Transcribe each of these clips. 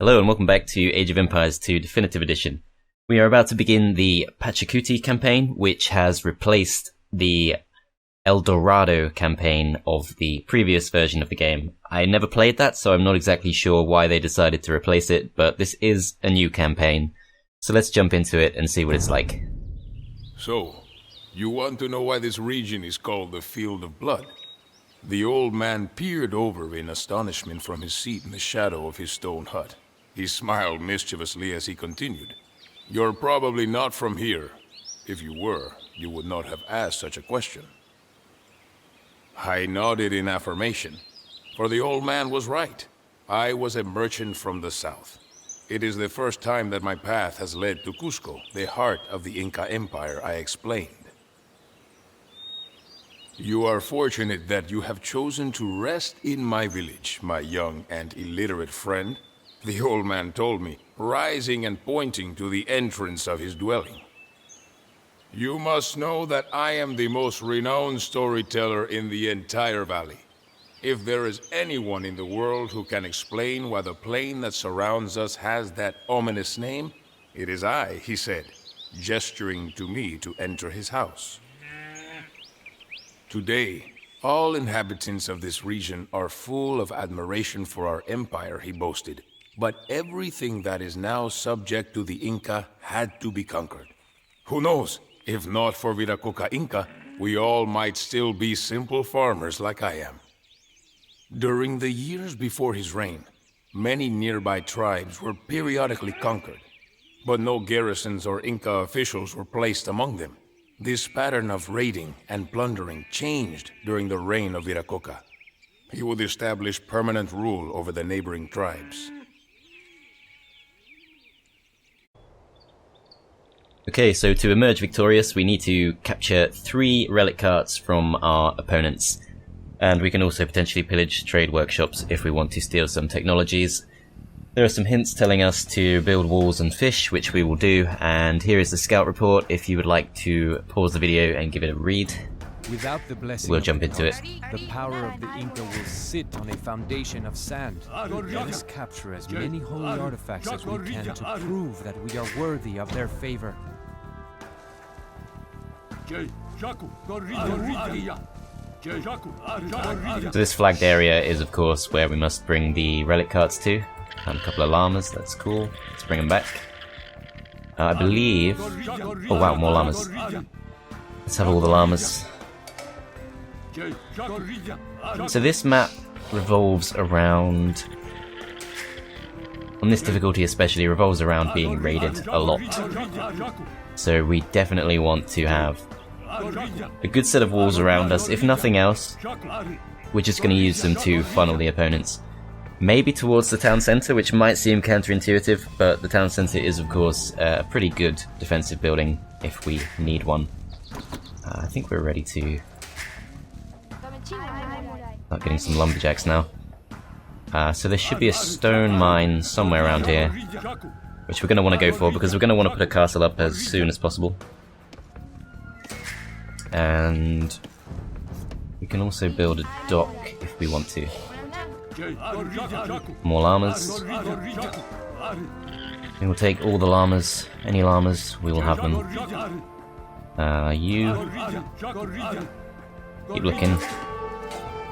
Hello and welcome back to Age of Empires 2 Definitive Edition. We are about to begin the Pachacuti campaign, which has replaced the Dorado campaign of the previous version of the game. I never played that, so I'm not exactly sure why they decided to replace it, but this is a new campaign. So let's jump into it and see what it's like. So, you want to know why this region is called the Field of Blood? The old man peered over in astonishment from his seat in the shadow of his stone hut. He smiled mischievously as he continued. You're probably not from here. If you were, you would not have asked such a question. I nodded in affirmation, for the old man was right. I was a merchant from the south. It is the first time that my path has led to Cusco, the heart of the Inca Empire, I explained. You are fortunate that you have chosen to rest in my village, my young and illiterate friend, the old man told me, rising and pointing to the entrance of his dwelling. You must know that I am the most renowned storyteller in the entire valley. If there is anyone in the world who can explain why the plain that surrounds us has that ominous name, it is I, he said, gesturing to me to enter his house. Today, all inhabitants of this region are full of admiration for our empire, he boasted. But everything that is now subject to the Inca had to be conquered. Who knows, if not for Viracocha Inca, we all might still be simple farmers like I am. During the years before his reign, many nearby tribes were periodically conquered, but no garrisons or Inca officials were placed among them. This pattern of raiding and plundering changed during the reign of Viracocha. He would establish permanent rule over the neighboring tribes. Okay, so to emerge victorious, we need to capture 3 relic carts from our opponents. And we can also potentially pillage trade workshops if we want to steal some technologies. There are some hints telling us to build walls and fish, which we will do, and here is the scout report if you would like to pause the video and give it a read. Without the blessing We'll jump into it. The power of the Inca will sit on a foundation of sand. Let us capture as many holy artifacts as we can to prove that we are worthy of their favor. So this flagged area is of course where we must bring the relic carts to. And a couple of llamas, that's cool. Let's bring them back. I believe... Oh wow, more llamas. Let's have all the llamas. So this map revolves around... On this difficulty especially, revolves around being raided a lot. So we definitely want to have a good set of walls around us. If nothing else, we're just going to use them to funnel the opponents. Maybe towards the town centre, which might seem counterintuitive, but the town centre is of course a pretty good defensive building if we need one. I think we're ready to start getting some lumberjacks now. So there should be a stone mine somewhere around here, which we're going to want to go for because we're going to want to put a castle up as soon as possible. And we can also build a dock if we want to. More llamas. We will take all the llamas. Any llamas, we will have them. You. Keep looking.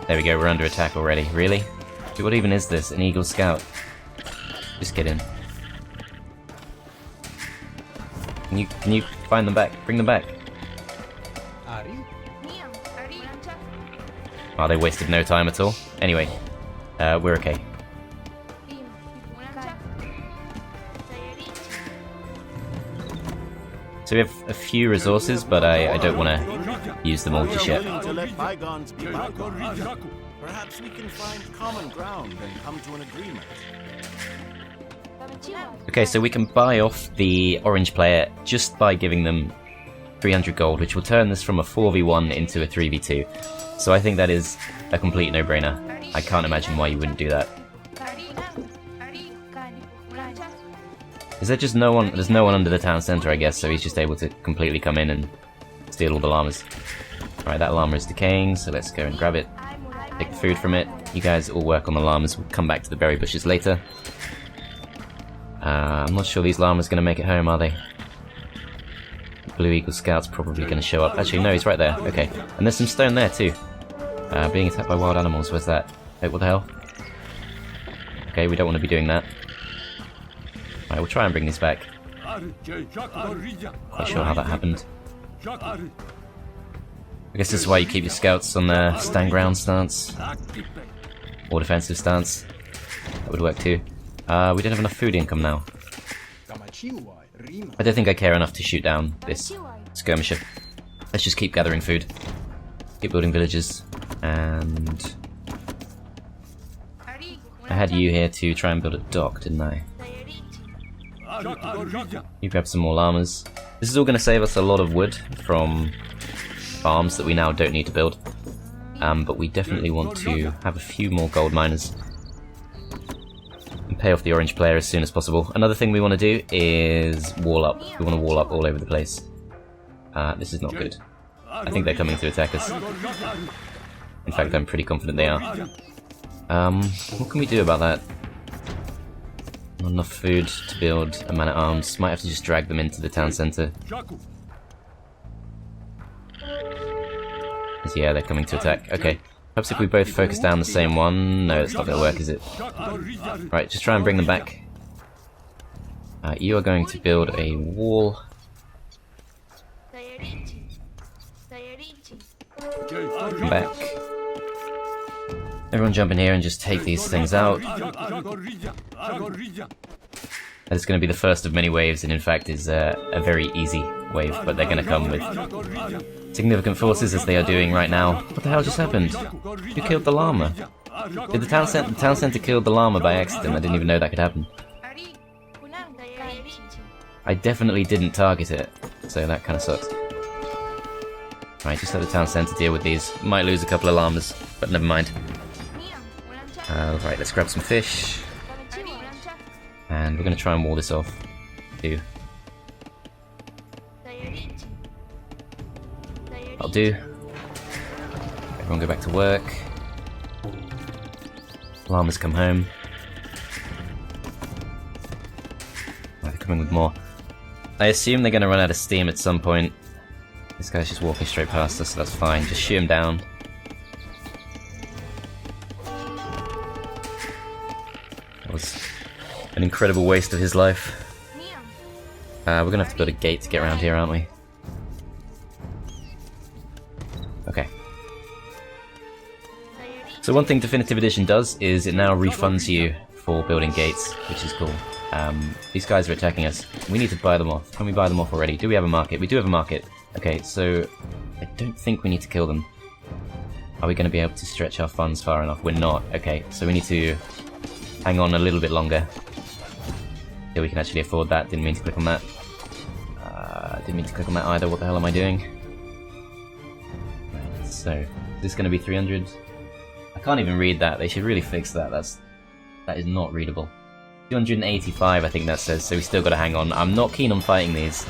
There we go, we're under attack already. Really? What even is this? An Eagle Scout? Just kidding. Can you find them back? Bring them back. Oh, they wasted no time at all. Anyway. We're okay. So we have a few resources, but I don't want to use them all just yet. Perhaps we can find common ground and come to an agreement. Okay, so we can buy off the orange player just by giving them 300 gold, which will turn this from a 4v1 into a 3v2. So I think that is a complete no-brainer. I can't imagine why you wouldn't do that. Is there just no one? There's no one under the town centre, I guess, so he's just able to completely come in and steal all the llamas. Right, that llama is decaying, so let's go and grab it. Take the food from it. You guys all work on the llamas. We'll come back to the berry bushes later. I'm not sure these llamas going to make it home, are they? Blue Eagle Scout's probably going to show up. Actually, no, he's right there. Okay. And there's some stone there, too. Being attacked by wild animals, where's that? Wait, what the hell? Okay, we don't want to be doing that. Right, we'll try and bring this back. Quite sure how that happened. I guess this is why you keep your scouts on their stand ground stance. Or defensive stance. That would work too. We don't have enough food income now. I don't think I care enough to shoot down this skirmisher. Let's just keep gathering food. Keep building villages. And I had you here to try and build a dock, didn't I? You grab some more llamas. This is all going to save us a lot of wood from farms that we now don't need to build. But we definitely want to have a few more gold miners. And pay off the orange player as soon as possible. Another thing we want to do is wall up. We want to wall up all over the place. This is not good. I think they're coming to attack us. In fact, I'm pretty confident they are. What can we do about that? Not enough food to build a man-at-arms. Might have to just drag them into the town centre. Yeah, they're coming to attack. Okay. Perhaps if we both focus down the same one... No, that's not going to work, is it? Right, just try and bring them back. You are going to build a wall. Come back. Everyone jump in here and just take these things out. It's going to be the first of many waves, and in fact is a very easy wave, but they're going to come with significant forces as they are doing right now. What the hell just happened? Who killed the llama? Did the town center kill the llama by accident? I didn't even know that could happen. I definitely didn't target it, so that kind of sucks. Right, just let the town center deal with these. Might lose a couple of llamas, but never mind. Right, let's grab some fish. And we're going to try and wall this off, too. I'll do. Everyone go back to work. Llamas come home. Oh, they're coming with more. I assume they're going to run out of steam at some point. This guy's just walking straight past us, so that's fine. Just shoot him down. That was an incredible waste of his life. We're going to have to build a gate to get around here, aren't we? Okay. So one thing Definitive Edition does is it now refunds you for building gates, which is cool. These guys are attacking us. We need to buy them off. Can we buy them off already? Do we have a market? We do have a market. Okay, so I don't think we need to kill them. Are we going to be able to stretch our funds far enough? We're not. Okay, so we need to hang on a little bit longer. Yeah, we can actually afford that. Didn't mean to click on that. Didn't mean to click on that either. What the hell am I doing? Right, so, is this going to be 300? I can't even read that. They should really fix that. That is not readable. 285, I think that says, so we still got to hang on. I'm not keen on fighting these.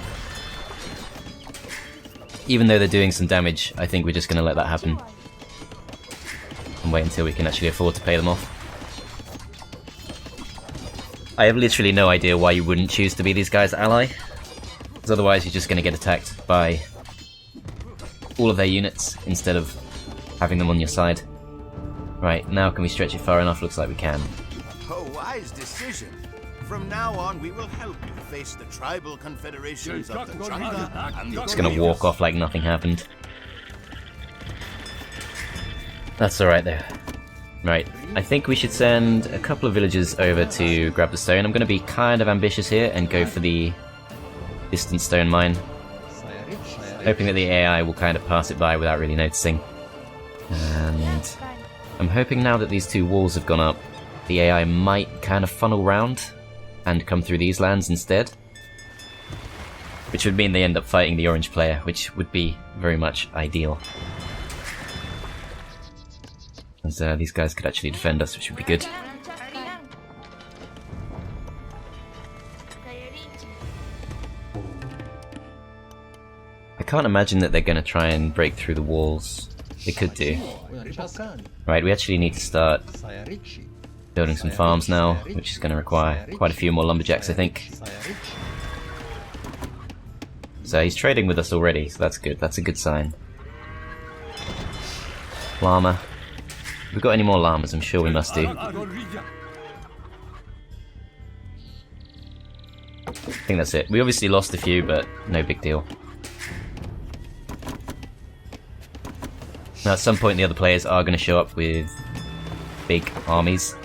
Even though they're doing some damage, I think we're just going to let that happen. And wait until we can actually afford to pay them off. I have literally no idea why you wouldn't choose to be these guys' ally. Because otherwise you're just going to get attacked by all of their units instead of having them on your side. Right, now can we stretch it far enough? Looks like we can. A wise decision. From now on, we will help you face the tribal confederations of the Chanca and the Just gonna walk off like nothing happened. That's alright though. Right, I think we should send a couple of villagers over to grab the stone. I'm gonna be kind of ambitious here and go for the distant stone mine. Hoping that the AI will kind of pass it by without really noticing. And I'm hoping now that these two walls have gone up, the AI might kind of funnel round and come through these lands instead. Which would mean they end up fighting the orange player, which would be very much ideal. As these guys could actually defend us, which would be good. I can't imagine that they're going to try and break through the walls. They could do. Right, we actually need to start Building some farms now, which is going to require quite a few more lumberjacks, I think. So he's trading with us already, so that's good. That's a good sign. Llama. Have we got any more llamas? I'm sure we must do. I think that's it. We obviously lost a few, but no big deal. Now at some point the other players are going to show up with big armies.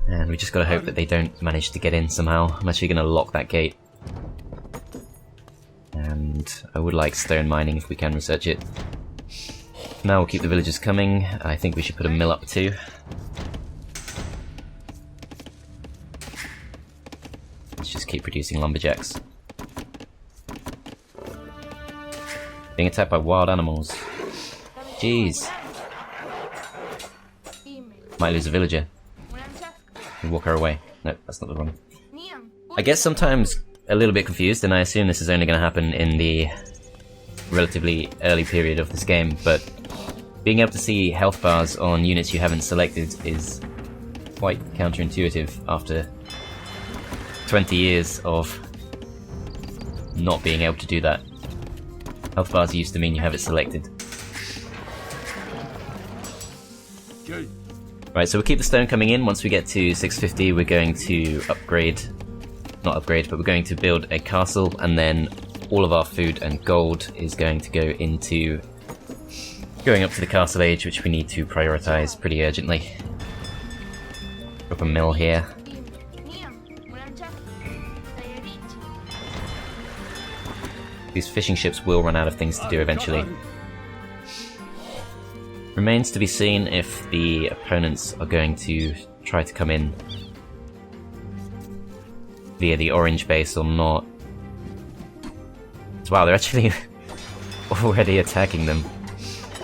And we just gotta hope that they don't manage to get in somehow. I'm actually gonna lock that gate. And I would like stone mining if we can research it. Now we'll keep the villagers coming. I think we should put a mill up too. Let's just keep producing lumberjacks. Being attacked by wild animals. Jeez. Might lose a villager. We walk her away. No, that's not the wrong. I guess sometimes a little bit confused, and I assume this is only going to happen in the relatively early period of this game, but being able to see health bars on units you haven't selected is quite counterintuitive after 20 years of not being able to do that. Health bars used to mean you have it selected. Right, so we'll keep the stone coming in. Once we get to 650, we're going to not upgrade, but we're going to build a castle, and then all of our food and gold is going to go into going up to the castle age, which we need to prioritize pretty urgently. Drop a mill here. These fishing ships will run out of things to do eventually. Remains to be seen if the opponents are going to try to come in via the orange base or not. Wow, they're actually already attacking them.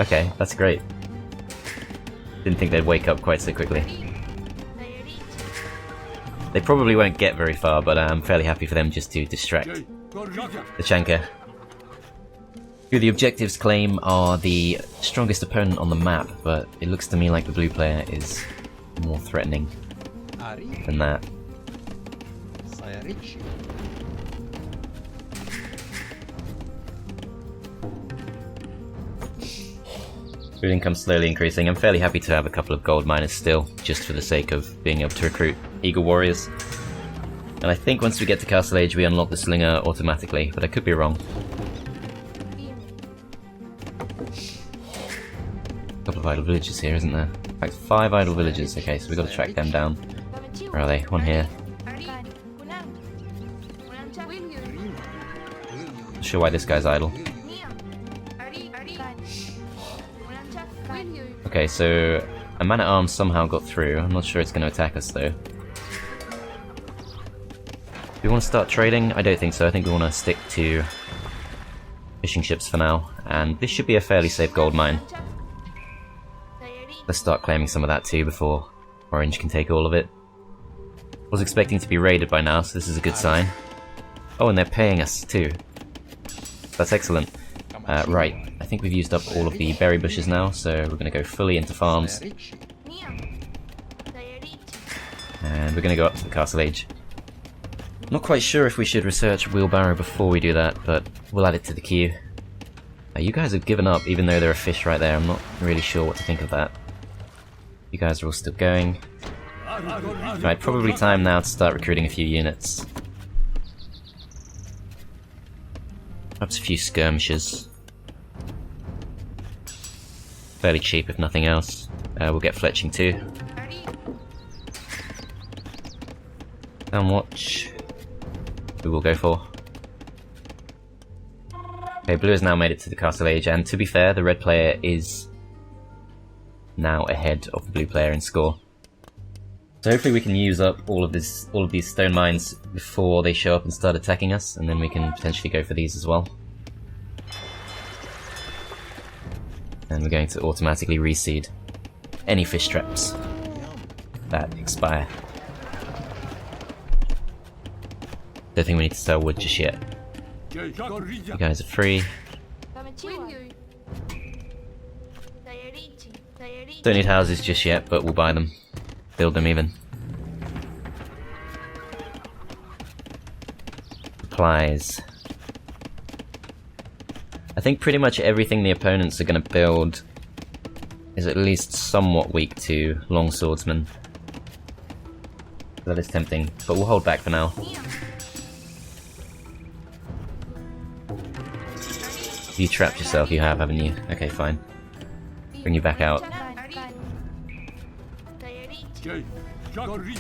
Okay, that's great. Didn't think they'd wake up quite so quickly. They probably won't get very far, but I'm fairly happy for them just to distract the Chanca, who the objectives claim are the strongest opponent on the map, but it looks to me like the blue player is more threatening than that. Food income slowly increasing. I'm fairly happy to have a couple of gold miners still, just for the sake of being able to recruit Eagle Warriors. And I think once we get to Castle Age we unlock the Slinger automatically, but I could be wrong. A couple of idle villages here, isn't there? In fact, 5 idle villages. Okay, so we've got to track them down. Where are they? One here. Not sure why this guy's idle. Okay, so a man-at-arms somehow got through. I'm not sure it's going to attack us though. Do we want to start trading? I don't think so. I think we want to stick to fishing ships for now. And this should be a fairly safe gold mine. Let's start claiming some of that too before Orange can take all of it. Was expecting to be raided by now, so this is a good sign. Oh, and they're paying us too. That's excellent. Right, I think we've used up all of the berry bushes now, so we're going to go fully into farms. And we're going to go up to the Castle Age. Not quite sure if we should research Wheelbarrow before we do that, but we'll add it to the queue. You guys have given up, even though there are fish right there. I'm not really sure what to think of that. You guys are all still going. Right, probably time now to start recruiting a few units. Perhaps a few skirmishers. Fairly cheap if nothing else. We'll get fletching too. Downwatch. We will go for. Okay, blue has now made it to the Castle Age, and to be fair, the red player is now ahead of the blue player in score. So hopefully we can use up all of these stone mines before they show up and start attacking us, and then we can potentially go for these as well. And we're going to automatically reseed any fish traps that expire. Don't think we need to sell wood just yet. You guys are free. Don't need houses just yet, but we'll buy them. build them even. Supplies. I think pretty much everything the opponents are going to build is at least somewhat weak to longswordsmen. That is tempting, but we'll hold back for now. You trapped yourself, you have, haven't you? Okay, fine. Bring you back out. Okay,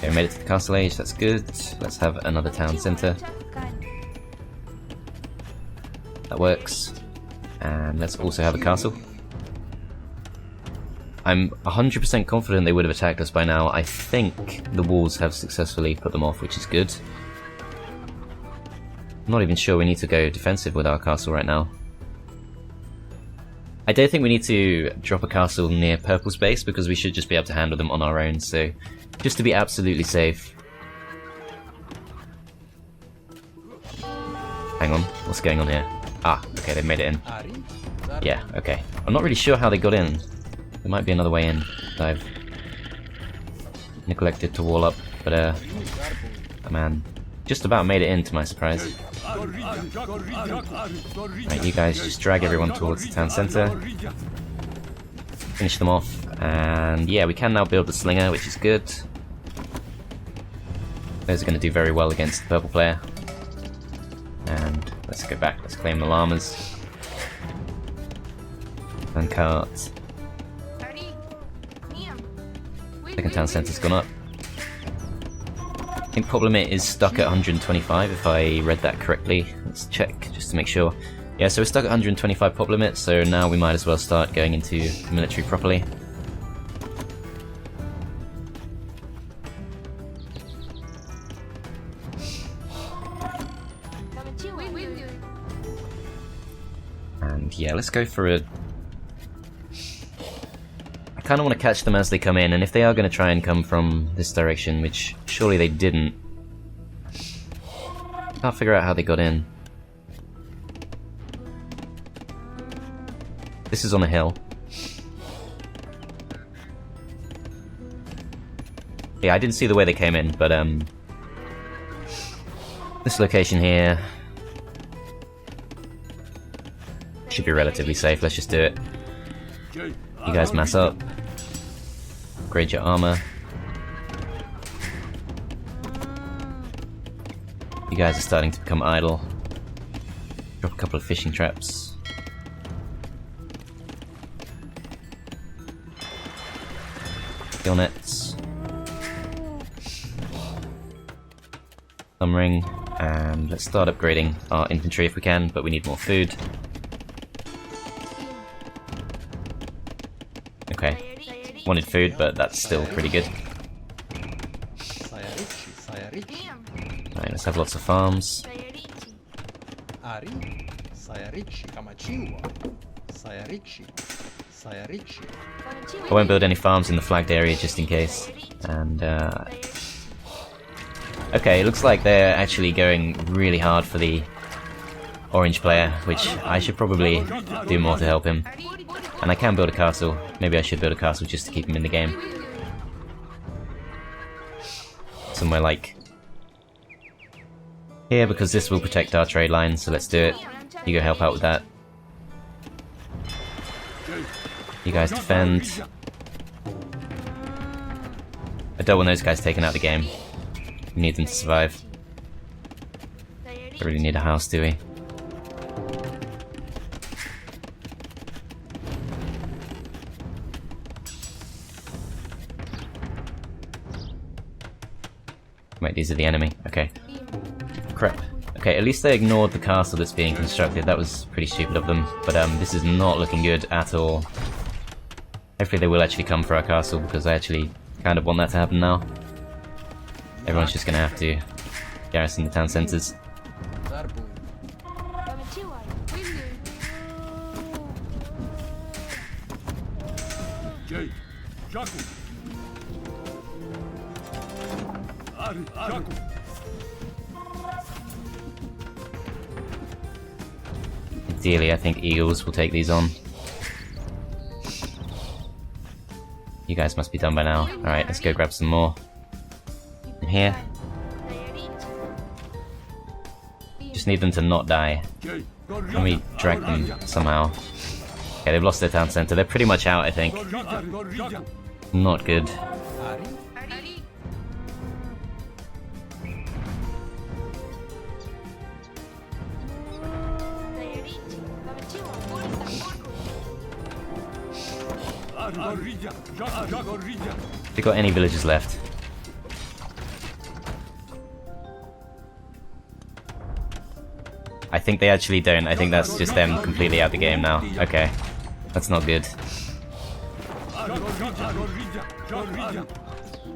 we made it to the castle age, that's good. Let's have another town centre. That works. And let's also have a castle. I'm 100% confident they would have attacked us by now. I think the walls have successfully put them off, which is good. I'm not even sure we need to go defensive with our castle right now. I don't think we need to drop a castle near Purple's base because we should just be able to handle them on our own, so just to be absolutely safe. Hang on, what's going on here? Ah, okay, they made it in. Yeah, okay. I'm not really sure how they got in. There might be another way in that I've neglected to wall up, but oh man, just about made it in to my surprise. Right, you guys just drag everyone towards the town centre. Finish them off, and yeah, we can now build the slinger, which is good. Those are going to do very well against the purple player. And let's go back, let's claim the llamas. And carts. Second town centre's gone up. I think Poblamet is stuck at 125 if I read that correctly. Let's check just to make sure. Yeah, so we're stuck at 125 Poblamet, so now we might as well start going into the military properly. And yeah, let's go for a... I kind of want to catch them as they come in, and if they are going to try and come from this direction, which surely they didn't. Can't figure out how they got in. This is on a hill. Yeah, I didn't see the way they came in, but this location here should be relatively safe. Let's just do it. You guys mass up. Upgrade your armor. You guys are starting to become idle. Drop a couple of fishing traps. Gill nets. Thumb ring. And let's start upgrading our infantry if we can, but we need more food. Okay. Wanted food, but that's still pretty good. Alright, let's have lots of farms. I won't build any farms in the flagged area just in case. And okay, it looks like they're actually going really hard for the orange player, which I should probably do more to help him. And I can build a castle. Maybe I should build a castle just to keep him in the game. Somewhere like here, because this will protect our trade line, so let's do it. You go help out with that. You guys defend. I don't want those guys taking out the game. We need them to survive. Don't really need a house, do we? Wait, these are the enemy. Okay. Crap. Okay, at least they ignored the castle that's being constructed. That was pretty stupid of them. But this is not looking good at all. Hopefully they will actually come for our castle, because I actually kind of want that to happen now. Everyone's just gonna have to garrison the town centers. Ideally, I think eagles will take these on. You guys must be done by now. Alright, let's go grab some more. In here. Just need them to not die. Let me drag them somehow. Okay, they've lost their town center. They're pretty much out, I think. Not good. They got any villagers left? I think they actually don't. I think that's just them completely out the game now. Okay. That's not good.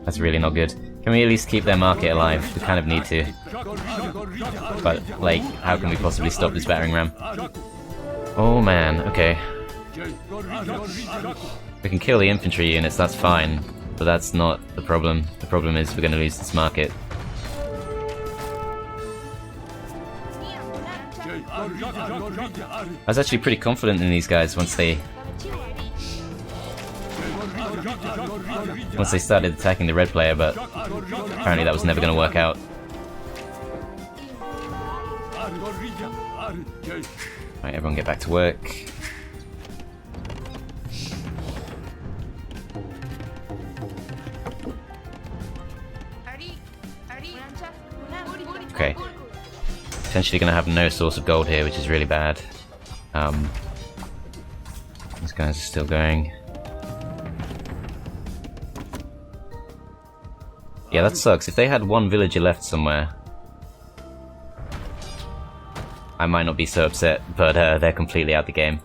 That's really not good. Can we at least keep their market alive? We kind of need to. But, like, how can we possibly stop this battering ram? Oh man, okay. We can kill the infantry units, that's fine. But that's not the problem. The problem is we're going to lose this market. I was actually pretty confident in these guys once they started attacking the red player, but apparently that was never going to work out. Right, everyone get back to work. Okay. Potentially going to have no source of gold here, which is really bad. These guys are still going. Yeah, that sucks. If they had one villager left somewhere, I might not be so upset, but they're completely out the game.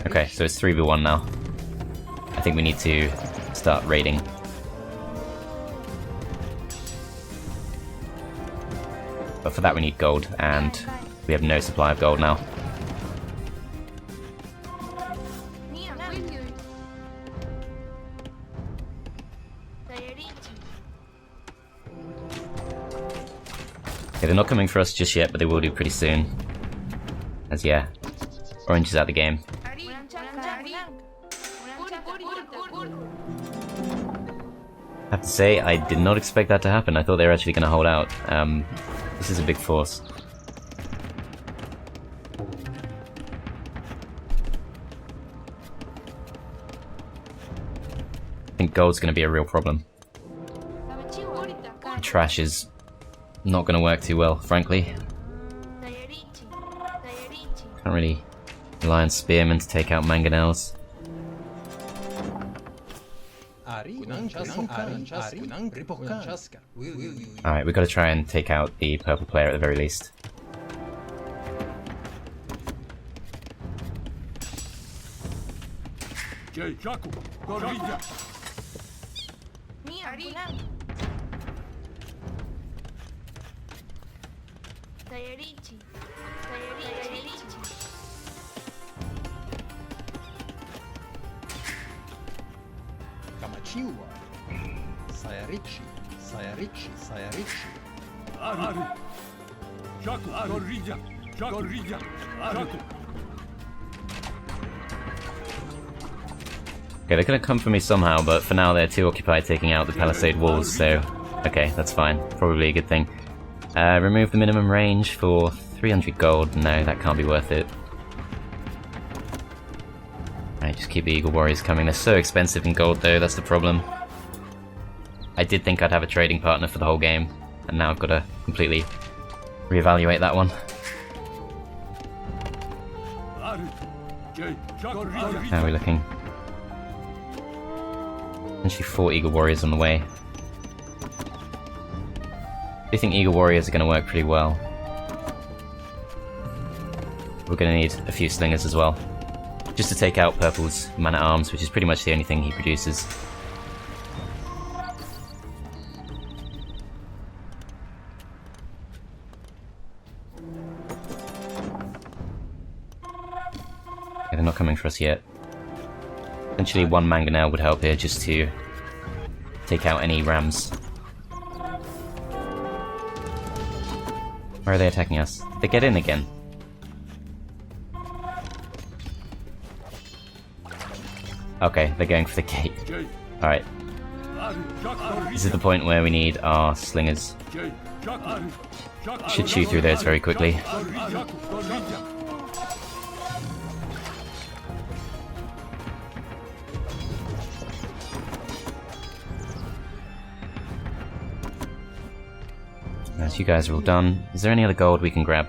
Okay, so it's 3v1 now. I think we need to start raiding. But for that we need gold, and we have no supply of gold now. Okay, they're not coming for us just yet, but they will do pretty soon. As yeah, Orange is out of the game. I have to say, I did not expect that to happen. I thought they were actually going to hold out. This is a big force. I think gold's going to be a real problem. Trash is not going to work too well, frankly. Can't really rely on spearmen to take out mangonels. Alright, we've got to try and take out the purple player at the very least. Okay, they're gonna come for me somehow, but for now they're too occupied taking out the palisade walls, so okay, that's fine. Probably a good thing. Remove the minimum range for 300 gold. No, that can't be worth it. Alright, just keep the Eagle Warriors coming. They're so expensive in gold though, that's the problem. I did think I'd have a trading partner for the whole game, and now I've got to completely reevaluate that one. How are we looking? Actually 4 Eagle Warriors on the way. I think Eagle Warriors are going to work pretty well. We're going to need a few slingers as well. Just to take out Purple's man-at-arms, which is pretty much the only thing he produces. Okay, they're not coming for us yet. Essentially one mangonel would help here just to take out any rams. Where are they attacking us? Did they get in again? Okay, they're going for the gate. Alright. This is the point where we need our slingers. Should chew through those very quickly. As you guys are all done, is there any other gold we can grab?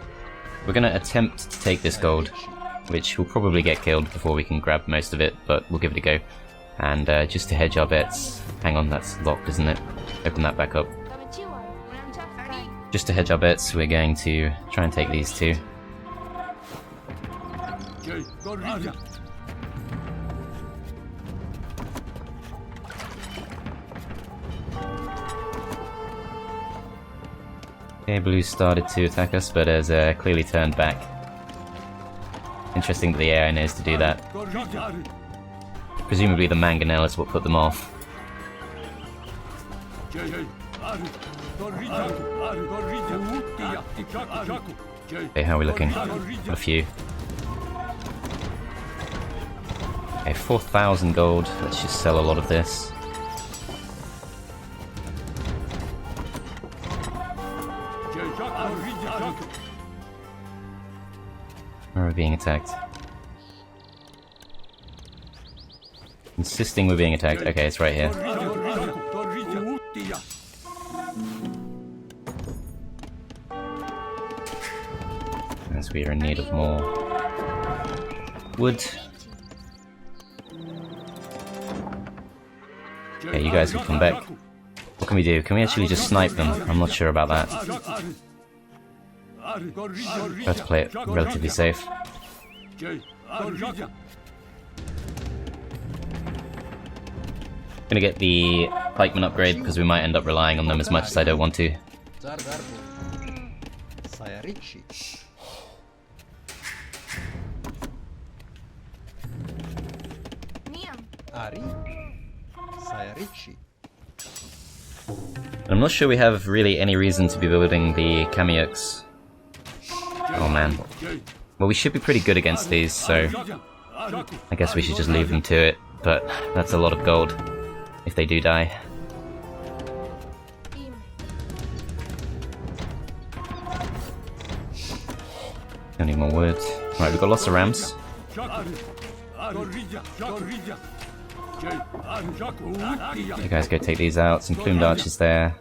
We're gonna attempt to take this gold, which will probably get killed before we can grab most of it, but we'll give it a go. And just to hedge our bets, hang on, that's locked, isn't it? Open that back up. Just to hedge our bets, we're going to try and take these two. Okay, blue started to attack us, but has clearly turned back. Interesting that the AI knows to do that. Presumably the mangonel is what put them off. Okay, how are we looking? A few. Okay, 4,000 gold. Let's just sell a lot of this. Where are we being attacked? Insisting we're being attacked. Okay, it's right here. As we are in need of more wood. Okay, you guys will come back. What can we do? Can we actually just snipe them? I'm not sure about that. Let's play it relatively safe. Gonna get the pikeman upgrade because we might end up relying on them as much as I don't want to. I'm not sure we have really any reason to be building the Kamyuks. Oh man. Well, we should be pretty good against these, so I guess we should just leave them to it, but that's a lot of gold if they do die. Don't need more wood. Right, we've got lots of rams. You guys go take these out. Some plumed archers there.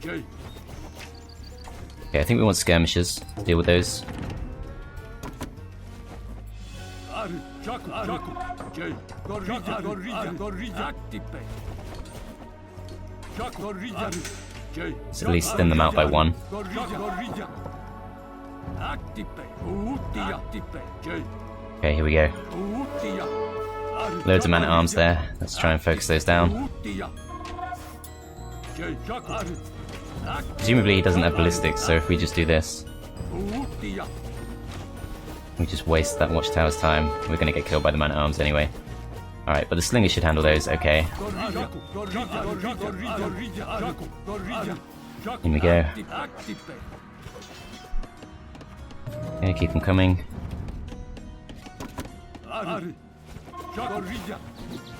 Okay, I think we want skirmishers to deal with those. Let's at least thin them out by one. Okay, here we go. Loads of man-at-arms there. Let's try and focus those down. Presumably he doesn't have ballistics, so if we just do this, we just waste that watchtower's time. We're gonna get killed by the man-at-arms anyway. Alright, but the slingers should handle those, okay. In we go. Okay, keep them coming.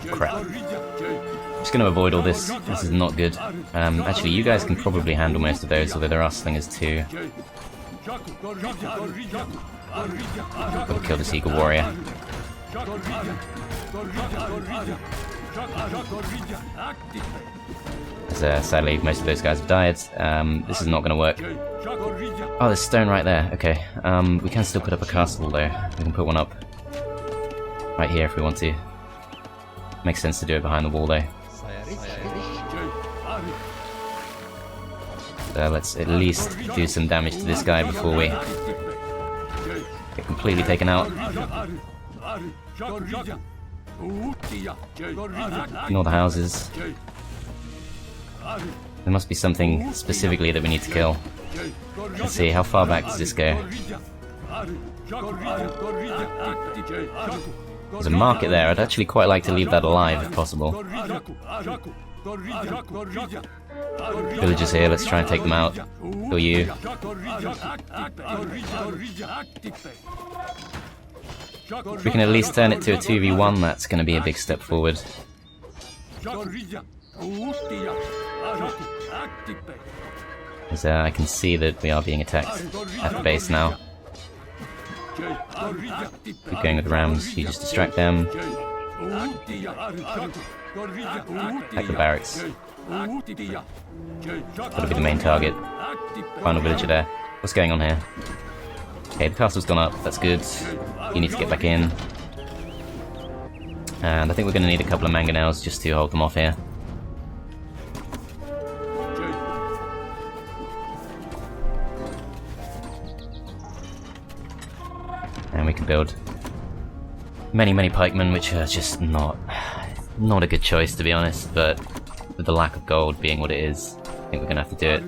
Crap. Just gonna avoid all this. This is not good. Actually, you guys can probably handle most of those, although there are slingers too. Gotta kill this eagle warrior. As, sadly, most of those guys have died. This is not gonna work. Oh, there's stone right there. Okay. We can still put up a castle though. We can put one up right here if we want to. Makes sense to do it behind the wall though. Let's at least do some damage to this guy before we get completely taken out. Ignore the houses. There must be something specifically that we need to kill. Let's see, how far back does this go? There's a market there. I'd actually quite like to leave that alive if possible. Villagers here, let's try and take them out. Kill you. If we can at least turn it to a 2v1, that's going to be a big step forward. As I can see that we are being attacked at the base now. Keep going with the rams, you just distract them. Attack the barracks. Gotta be the main target. Final villager there. What's going on here? Okay, the castle's gone up, that's good. You need to get back in. And I think we're going to need a couple of mangonels just to hold them off here. And we can build many pikemen, which are just not a good choice, to be honest, but with the lack of gold being what it is, I think we're gonna have to do it.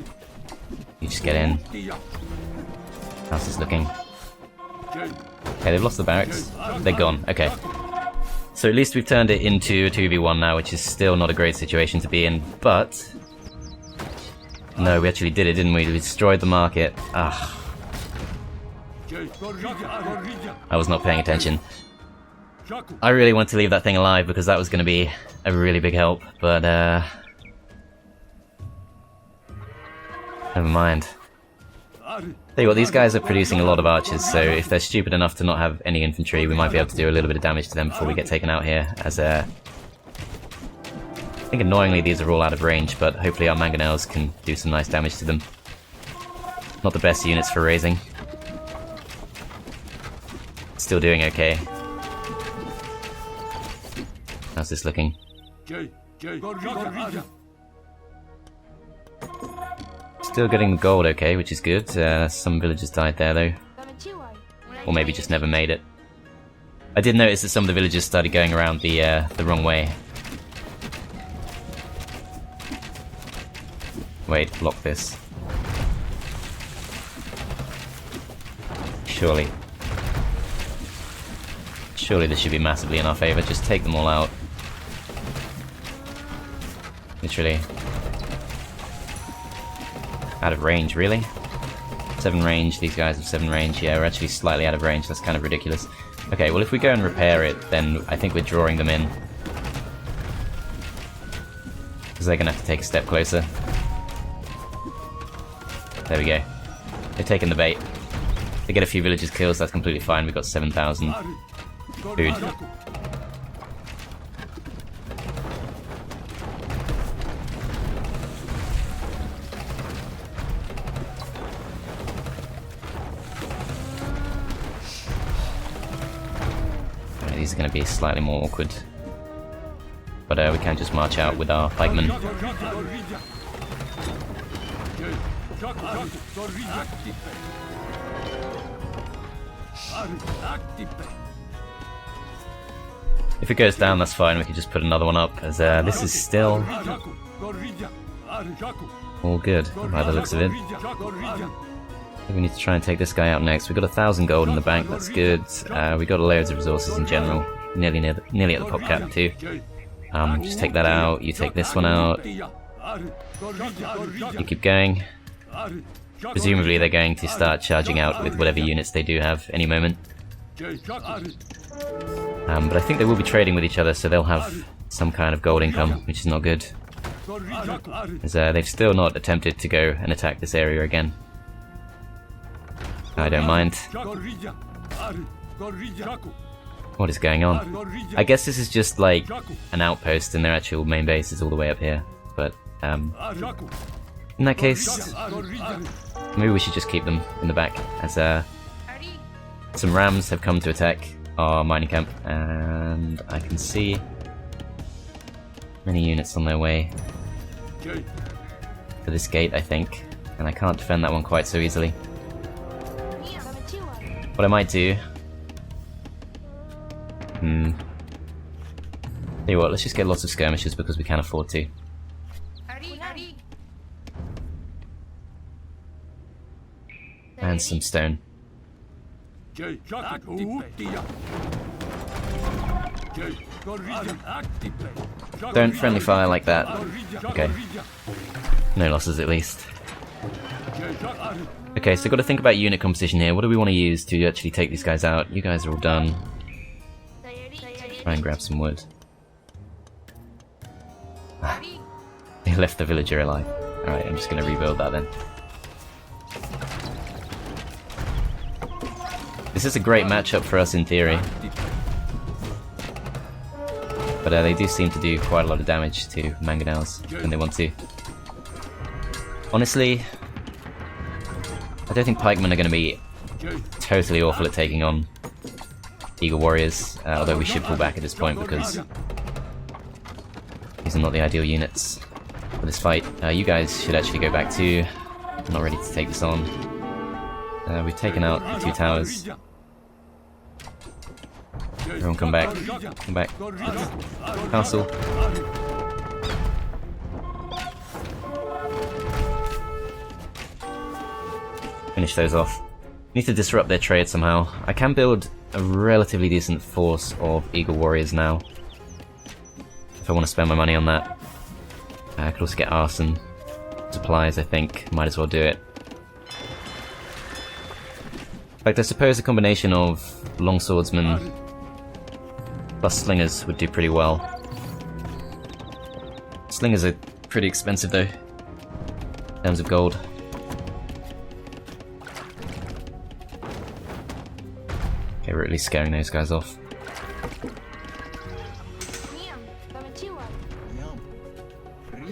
You just get in. How's this looking? Okay, they've lost the barracks. They're gone. Okay. So at least we've turned it into a 2v1 now, which is still not a great situation to be in, but... No, we actually did it, didn't we? We destroyed the market. Ah. I was not paying attention. I really want to leave that thing alive because that was going to be a really big help, but never mind. Tell you what, these guys are producing a lot of archers, so if they're stupid enough to not have any infantry, we might be able to do a little bit of damage to them before we get taken out here, as I think annoyingly these are all out of range, but hopefully our mangonels can do some nice damage to them. Not the best units for raising. Still doing okay. How's this looking? Still getting the gold okay, which is good. Some villagers died there though. Or maybe just never made it. I did notice that some of the villagers started going around the wrong way. Wait, block this. Surely this should be massively in our favour. Just take them all out. Literally. Out of range, really? 7 range, these guys have 7 range. Yeah, we're actually slightly out of range, that's kind of ridiculous. Okay, well if we go and repair it, then I think we're drawing them in. Because they're going to have to take a step closer. There we go. They've taken the bait. They get a few villagers kills, that's completely fine. We've got 7,000 food. These are going to be slightly more awkward. But we can just march out with our pikemen. If it goes down, that's fine. We can just put another one up, as this is still all good by the looks of it. I think we need to try and take this guy out next. We've got 1,000 gold in the bank, that's good. We've got loads of resources in general. Nearly at the pop cap too. Just take that out, you take this one out. You keep going. Presumably they're going to start charging out with whatever units they do have any moment. But I think they will be trading with each other, so they'll have some kind of gold income, which is not good. As they've still not attempted to go and attack this area again. I don't mind. What is going on? I guess this is just like an outpost and their actual main base is all the way up here. But in that case, maybe we should just keep them in the back, as some rams have come to attack our mining camp, and I can see many units on their way to this gate, I think, and I can't defend that one quite so easily. What I might do... Tell you what, let's just get lots of skirmishes because we can afford to. And some stone. Don't friendly fire like that. Okay. No losses at least. Okay, so got to think about unit composition here. What do we want to use to actually take these guys out? You guys are all done. Try and grab some wood. They left the villager alive. Alright, I'm just going to rebuild that then. This is a great matchup for us in theory. But they do seem to do quite a lot of damage to mangonels when they want to. Honestly, I don't think pikemen are going to be totally awful at taking on Eagle Warriors, although we should pull back at this point because these are not the ideal units for this fight. You guys should actually go back too. I'm not ready to take this on. We've taken out the 2 towers. Everyone come back. Come back. Castle. Finish those off. Need to disrupt their trade somehow. I can build a relatively decent force of Eagle Warriors now, if I want to spend my money on that. I could also get arson supplies, I think. Might as well do it. In fact, I suppose a combination of longswordsmen plus slingers would do pretty well. Slingers are pretty expensive though, in terms of gold. Okay, we're at least scaring those guys off.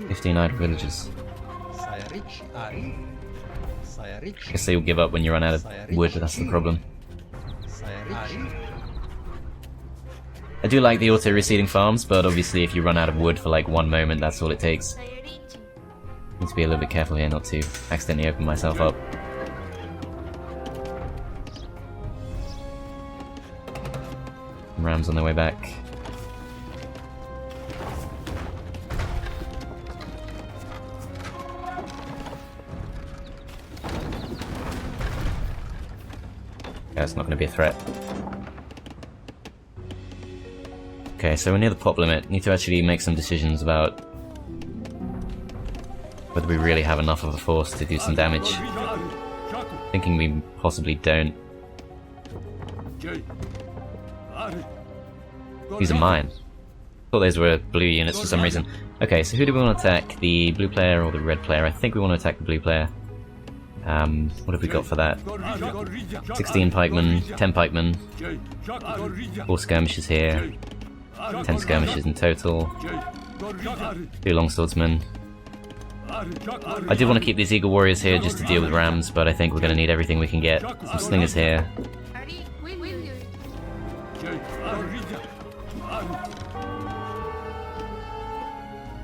15 idle villagers. I guess they will give up when you run out of wood, but that's the problem. I do like the auto-receding farms, but obviously if you run out of wood for like 1 moment, that's all it takes. Need to be a little bit careful here not to accidentally open myself up. Rams on their way back. Yeah, it's not going to be a threat. Okay, so we're near the pop limit. Need to actually make some decisions about whether we really have enough of a force to do some damage. Thinking we possibly don't. These are mine. Thought those were blue units for some reason. Okay, so who do we want to attack? The blue player or the red player? I think we want to attack the blue player. What have we got for that? 16 pikemen, 10 pikemen, 4 skirmishers here, 10 skirmishers in total, 2 longswordsmen. I did want to keep these Eagle Warriors here just to deal with rams, but I think we're going to need everything we can get. Some slingers here.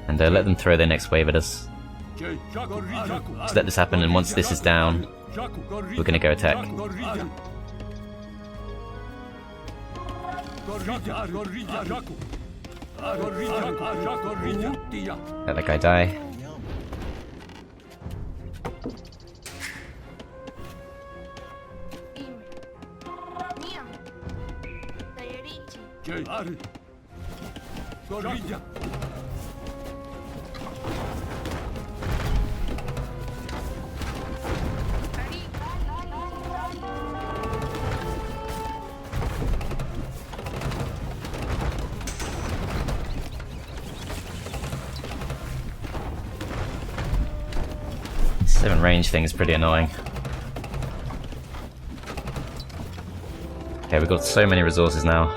And let them throw their next wave at us. Just let this happen, and once this is down, we're going to go attack. Let that guy die. Seven range thing is pretty annoying. Okay, we've got so many resources now.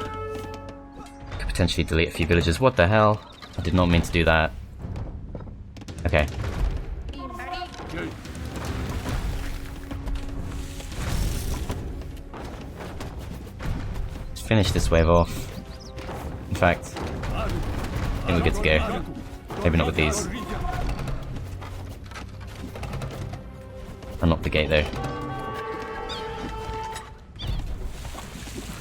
Could potentially delete a few villages. What the hell? I did not mean to do that. Okay. Let's finish this wave off. In fact, I think we're good to go. Maybe not with these. Unlock the gate though.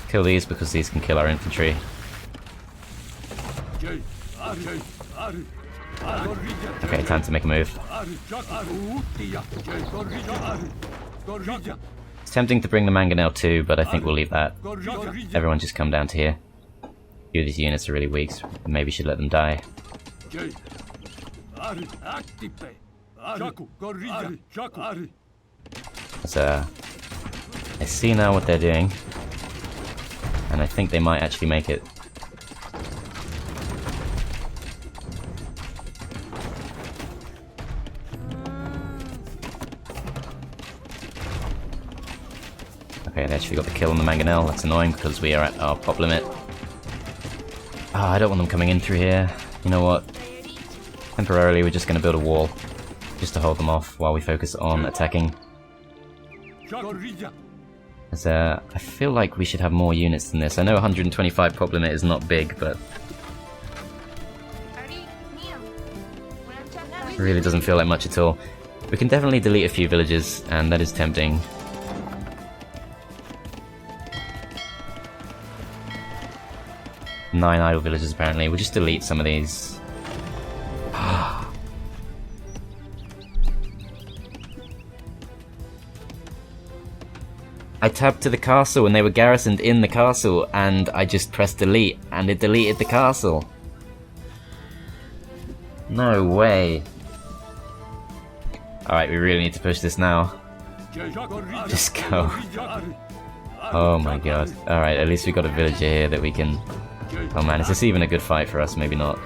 Kill these because these can kill our infantry. Okay, time to make a move. It's tempting to bring the mangonel too, but I think we'll leave that. Everyone just come down to here. few of these units are really weak, so maybe should let them die. So, I see now what they're doing, and I think they might actually make it. Okay, they actually got the kill on the mangonel. That's annoying because we are at our pop limit. Ah, I don't want them coming in through here. You know what? Temporarily, we're just going to build a wall just to hold them off while we focus on attacking. As, I feel like we should have more units than this. I know 125 pop limit is not big, but it really doesn't feel like much at all. We can definitely delete a few villages, and that is tempting. Nine idle villages apparently. We'll just delete some of these. I tabbed to the castle and they were garrisoned in the castle, and I just pressed delete and it deleted the castle. No way. Alright, we really need to push this now. Just go. Oh my god. Alright, at least we got a villager here that we can... Oh man, is this even a good fight for us? Maybe not.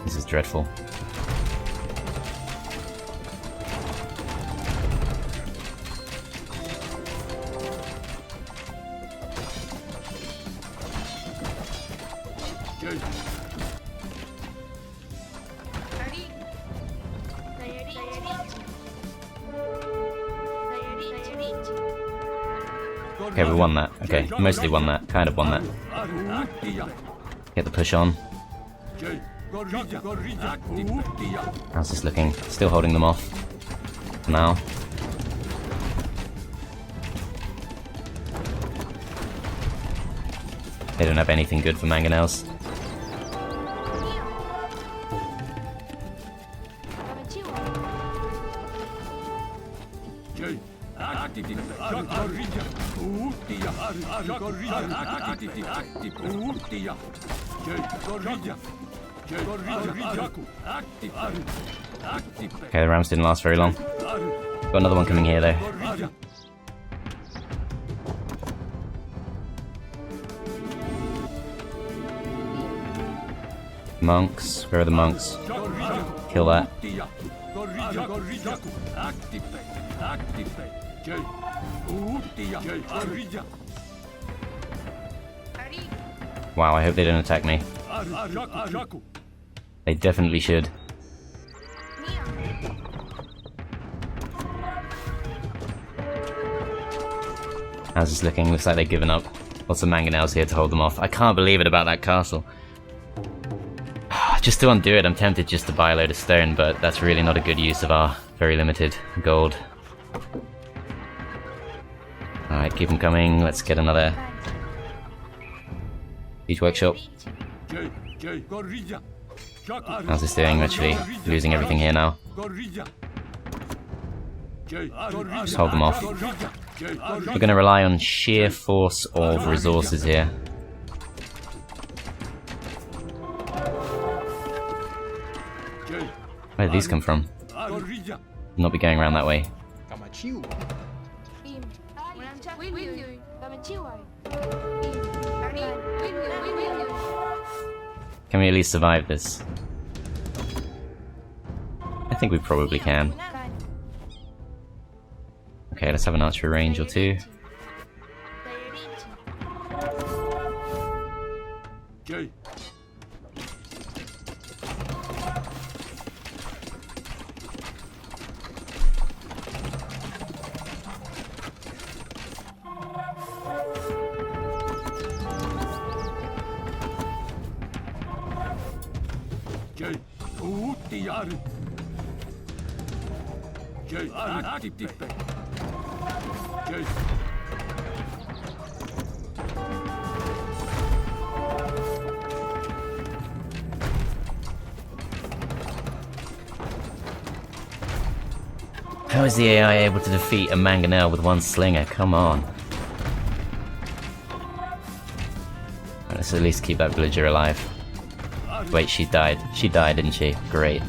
This is dreadful. Okay, we won that. Okay, mostly won that. Kind of won that. Get the push on. How's this looking? Still holding them off. Now. They don't have anything good for mangonels. Okay, the rams didn't last very long. Got another one coming here though. Monks, where are the monks? Kill that. Wow, I hope they don't attack me. They definitely should. How's this looking? Looks like they've given up. Lots of mangonels here to hold them off. I can't believe it about that castle. Just to undo it, I'm tempted just to buy a load of stone, but that's really not a good use of our very limited gold. Alright, keep them coming. Let's get another siege workshop. How's this doing? Actually losing everything here now. Just hold them off. We're going to rely on sheer force of resources here. Where did these come from? Not be going around that way. Can we at least survive this? I think we probably can. Okay, let's have an archery range or two. How is the AI able to defeat a mangonel with one slinger? Come on. Let's at least keep that villager alive. Wait, she died. She died, didn't she? Great.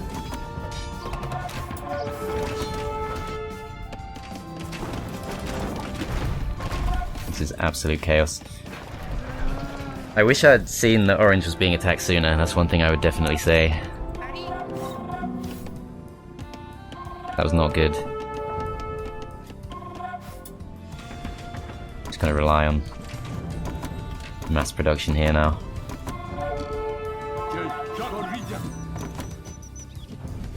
This is absolute chaos. I wish I'd seen that orange was being attacked sooner. That's one thing I would definitely say. That was not good. Just gonna rely on mass production here now.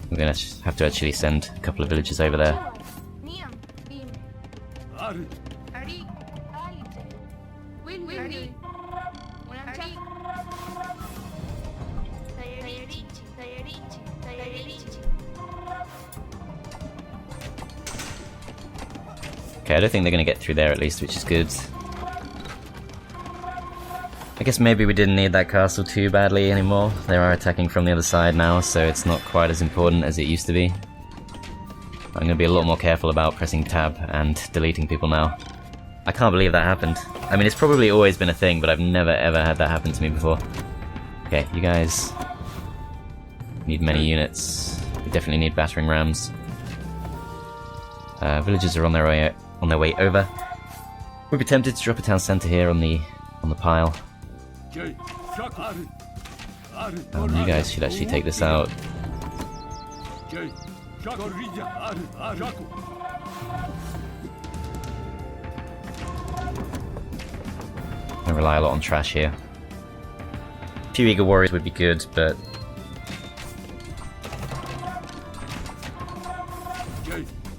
We're gonna have to actually send a couple of villagers over there. Okay, I don't think they're gonna get through there at least, which is good. I guess maybe we didn't need that castle too badly anymore. They are attacking from the other side now, so it's not quite as important as it used to be. I'm gonna be a lot more careful about pressing tab and deleting people now. I can't believe that happened. I mean, it's probably always been a thing, but I've never ever had that happen to me before. Okay, you guys need many units. We definitely need battering rams. Villagers are on their way over. We'd be tempted to drop a town centre here on the pile. You guys should actually take this out. I rely a lot on trash here. A few eager warriors would be good, but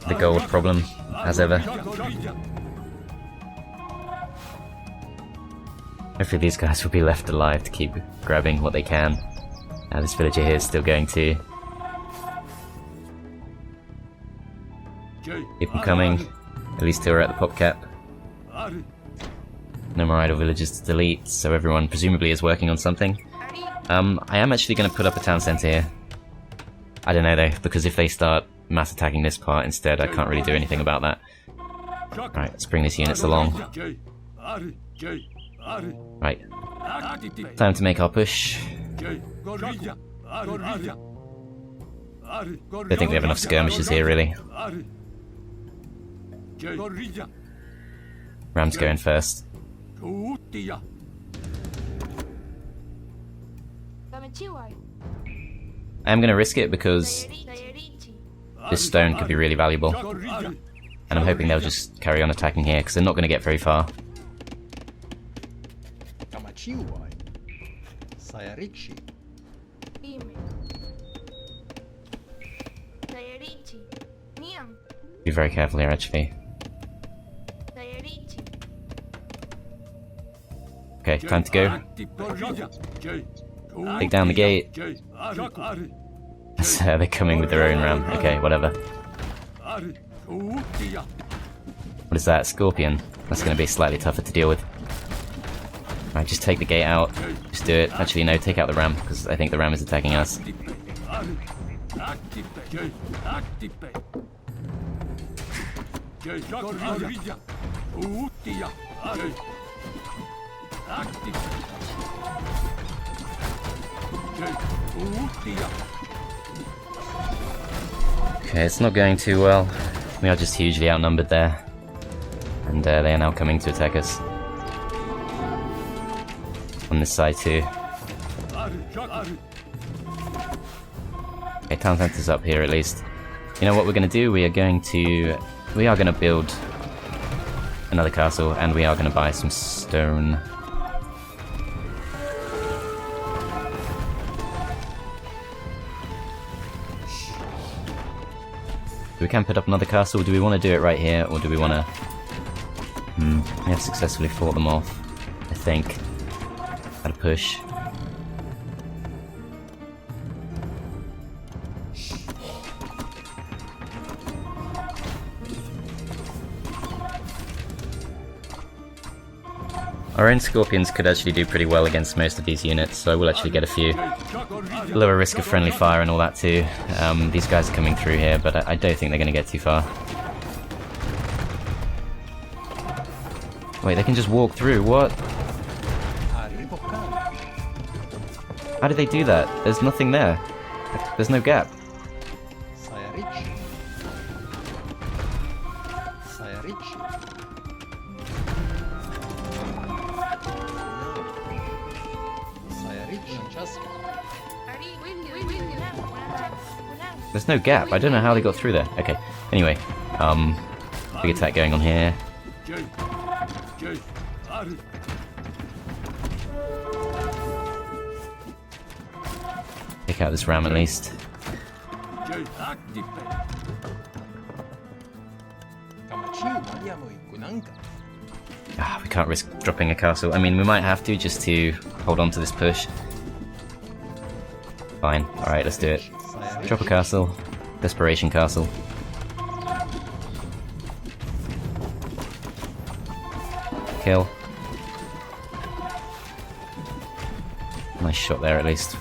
the gold problem, as ever. Hopefully these guys will be left alive to keep grabbing what they can. This villager here is still going to keep them coming, at least till we're at the pop cap. No more idle villages to delete, so everyone presumably is working on something. I am actually going to put up a town centre here. I don't know though, because if they start mass attacking this part instead, I can't really do anything about that. Right, let's bring these units along. Right, time to make our push. Don't think we have enough skirmishers here, really. Rams go in first. I am going to risk it because this stone could be really valuable. And I'm hoping they'll just carry on attacking here, because they're not going to get very far. Be very careful here, actually. Okay, time to go. Take down the gate. They're coming with their own ram. Okay, whatever. What is that? Scorpion? That's going to be slightly tougher to deal with. Right, just take the gate out. Just do it. Actually, no, take out the ram, because I think the ram is attacking us. Okay, it's not going too well. We are just hugely outnumbered there. And they are now coming to attack us. On this side too. Okay, town center's up here at least. You know what we're going to do? We are going to build another castle, and we are going to buy some stone. We can put up another castle. Do we want to do it right here, or do we want to... we have successfully fought them off, I think. At a push. Our own scorpions could actually do pretty well against most of these units, so we'll actually get a few. Lower risk of friendly fire and all that too. These guys are coming through here, but I don't think they're going to get too far. Wait, they can just walk through, what? How did they do that? There's nothing there. There's no gap. There's no gap. I don't know how they got through there. Okay. Anyway, big attack going on here. Take out this ram at least. We can't risk dropping a castle. I mean, we might have to just to hold on to this push. Fine. Alright, let's do it. Drop a castle. Desperation castle. Kill. Nice shot there at least.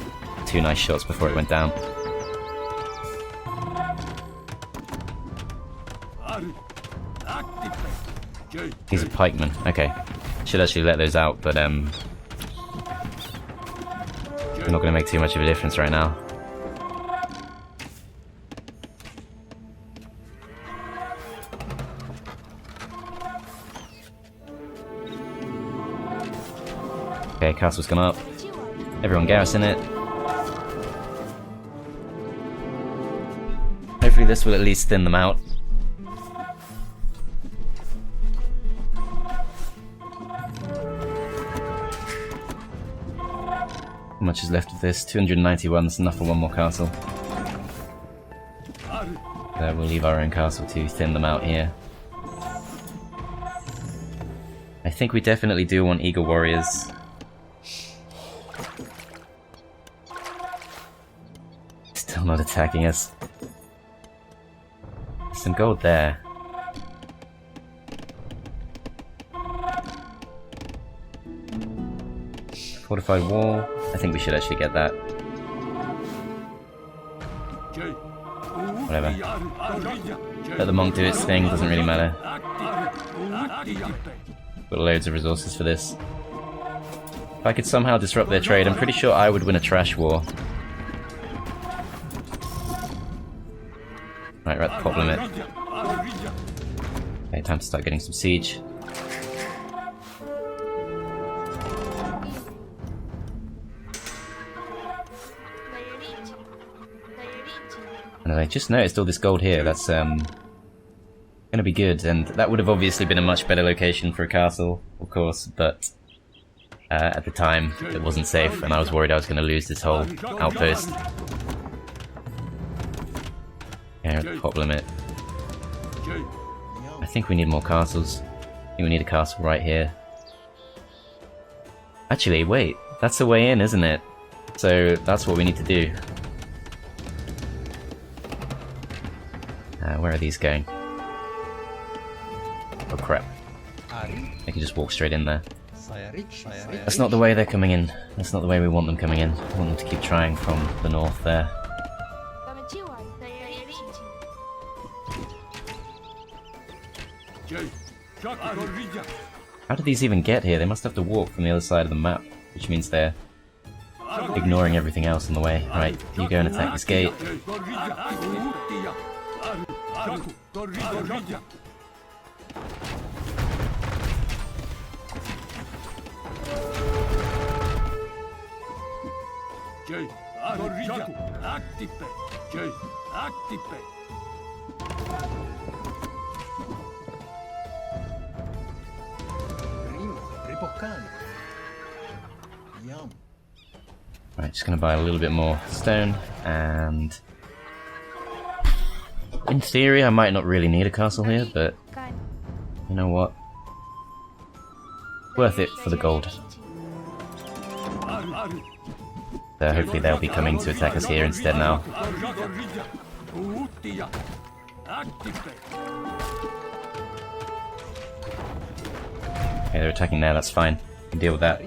2 nice shots before it went down. He's a pikeman. Okay. Should actually let those out, but they're not going to make too much of a difference right now. Okay, castle's gone up. Everyone garrison it. Hopefully this will at least thin them out. How much is left of this? 291, that's enough for one more castle. There, we'll leave our own castle to thin them out here. I think we definitely do want eagle warriors. Still not attacking us. Some gold there. Fortified wall. I think we should actually get that. Whatever. Let the monk do its thing, doesn't really matter. Got loads of resources for this. If I could somehow disrupt their trade, I'm pretty sure I would win a trash war. Right, we're at the pop limit. Okay, time to start getting some siege. And I just noticed all this gold here, that's gonna be good, and that would have obviously been a much better location for a castle, of course, but at the time it wasn't safe, and I was worried I was gonna lose this whole outpost. Yeah, at the pop limit. I think we need more castles. I think we need a castle right here. Actually, wait, that's the way in, isn't it? So that's what we need to do. Where are these going? Oh crap. They can just walk straight in there. That's not the way they're coming in. That's not the way we want them coming in. We want them to keep trying from the north there. How did these even get here? They must have to walk from the other side of the map, which means they're ignoring everything else on the way. Right, you go and attack this gate. Right, just gonna buy a little bit more stone, and in theory I might not really need a castle here, but you know what? Worth it for the gold. So hopefully they'll be coming to attack us here instead now. Okay, they're attacking there, that's fine. We can deal with that.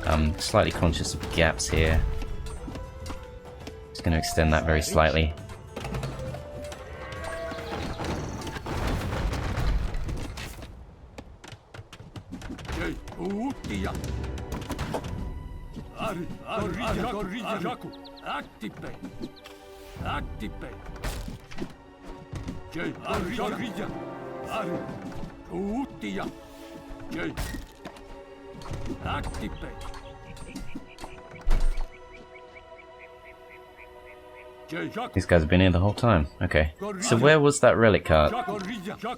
I'm slightly conscious of gaps here. Just going to extend that very slightly. These guys have been here the whole time. Okay. So where was that relic cart?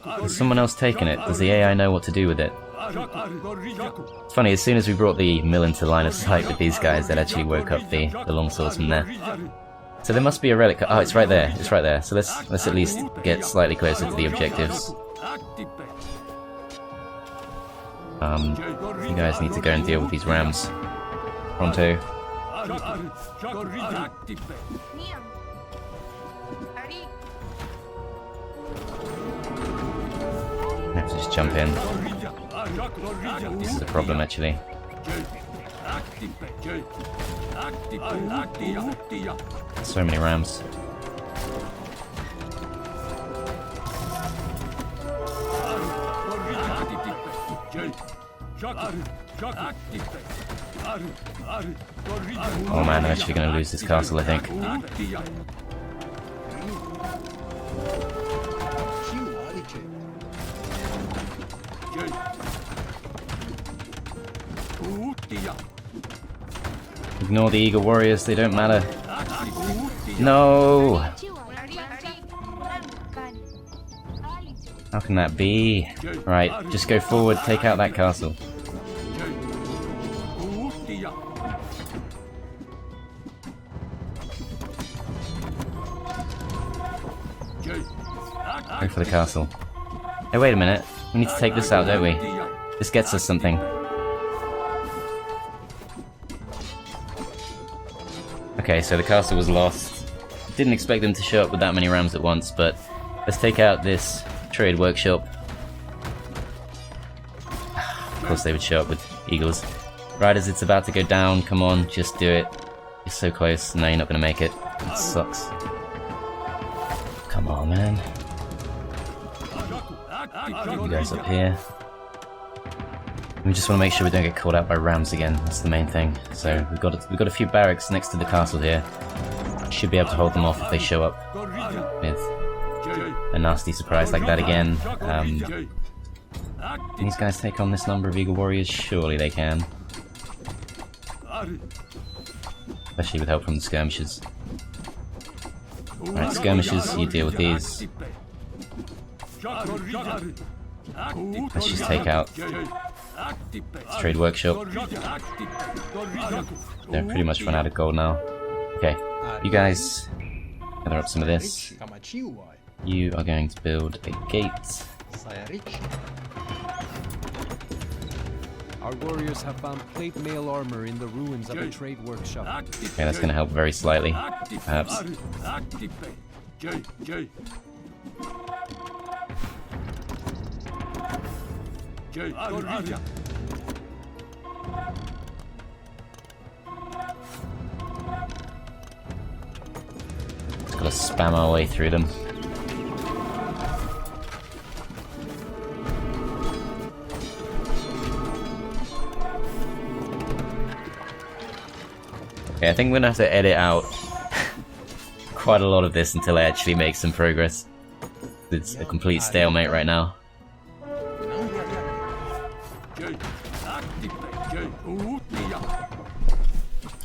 Has someone else taken it? Does the AI know what to do with it? It's funny, as soon as we brought the mill into line of sight with these guys, that actually woke up the longswordsman there. So there must be a relic cart. Oh, it's right there. It's right there. So let's at least get slightly closer to the objectives. You guys need to go and deal with these rams. Pronto. I have to just jump in. This is a problem, actually. So many rams. Oh man, I'm actually going to lose this castle, I think. Ignore the eagle warriors, they don't matter. No! How can that be? Right, just go forward, take out that castle. Go for the castle. Hey, wait a minute. We need to take this out, don't we? This gets us something. Okay, so the castle was lost. Didn't expect them to show up with that many rams at once, but let's take out this trade workshop. Of course they would show up with eagles. Right as it's about to go down, come on, just do it. You're so close. No, you're not going to make it. It sucks. Come on, man. You guys up here. We just want to make sure we don't get caught out by rams again. That's the main thing. So we've got a few barracks next to the castle here. Should be able to hold them off if they show up with a nasty surprise like that again. Can these guys take on this number of eagle warriors? Surely they can. Especially with help from the skirmishers. Alright, skirmishers, you deal with these. Let's just take out this trade workshop. They're pretty much run out of gold now. Okay, you guys gather up some of this. You are going to build a gate. Our warriors have found plate mail armor in the ruins of a trade workshop. Okay, that's going to help very slightly, perhaps. Just gotta spam our way through them. Okay, I think we're gonna have to edit out quite a lot of this until I actually make some progress. It's a complete stalemate right now.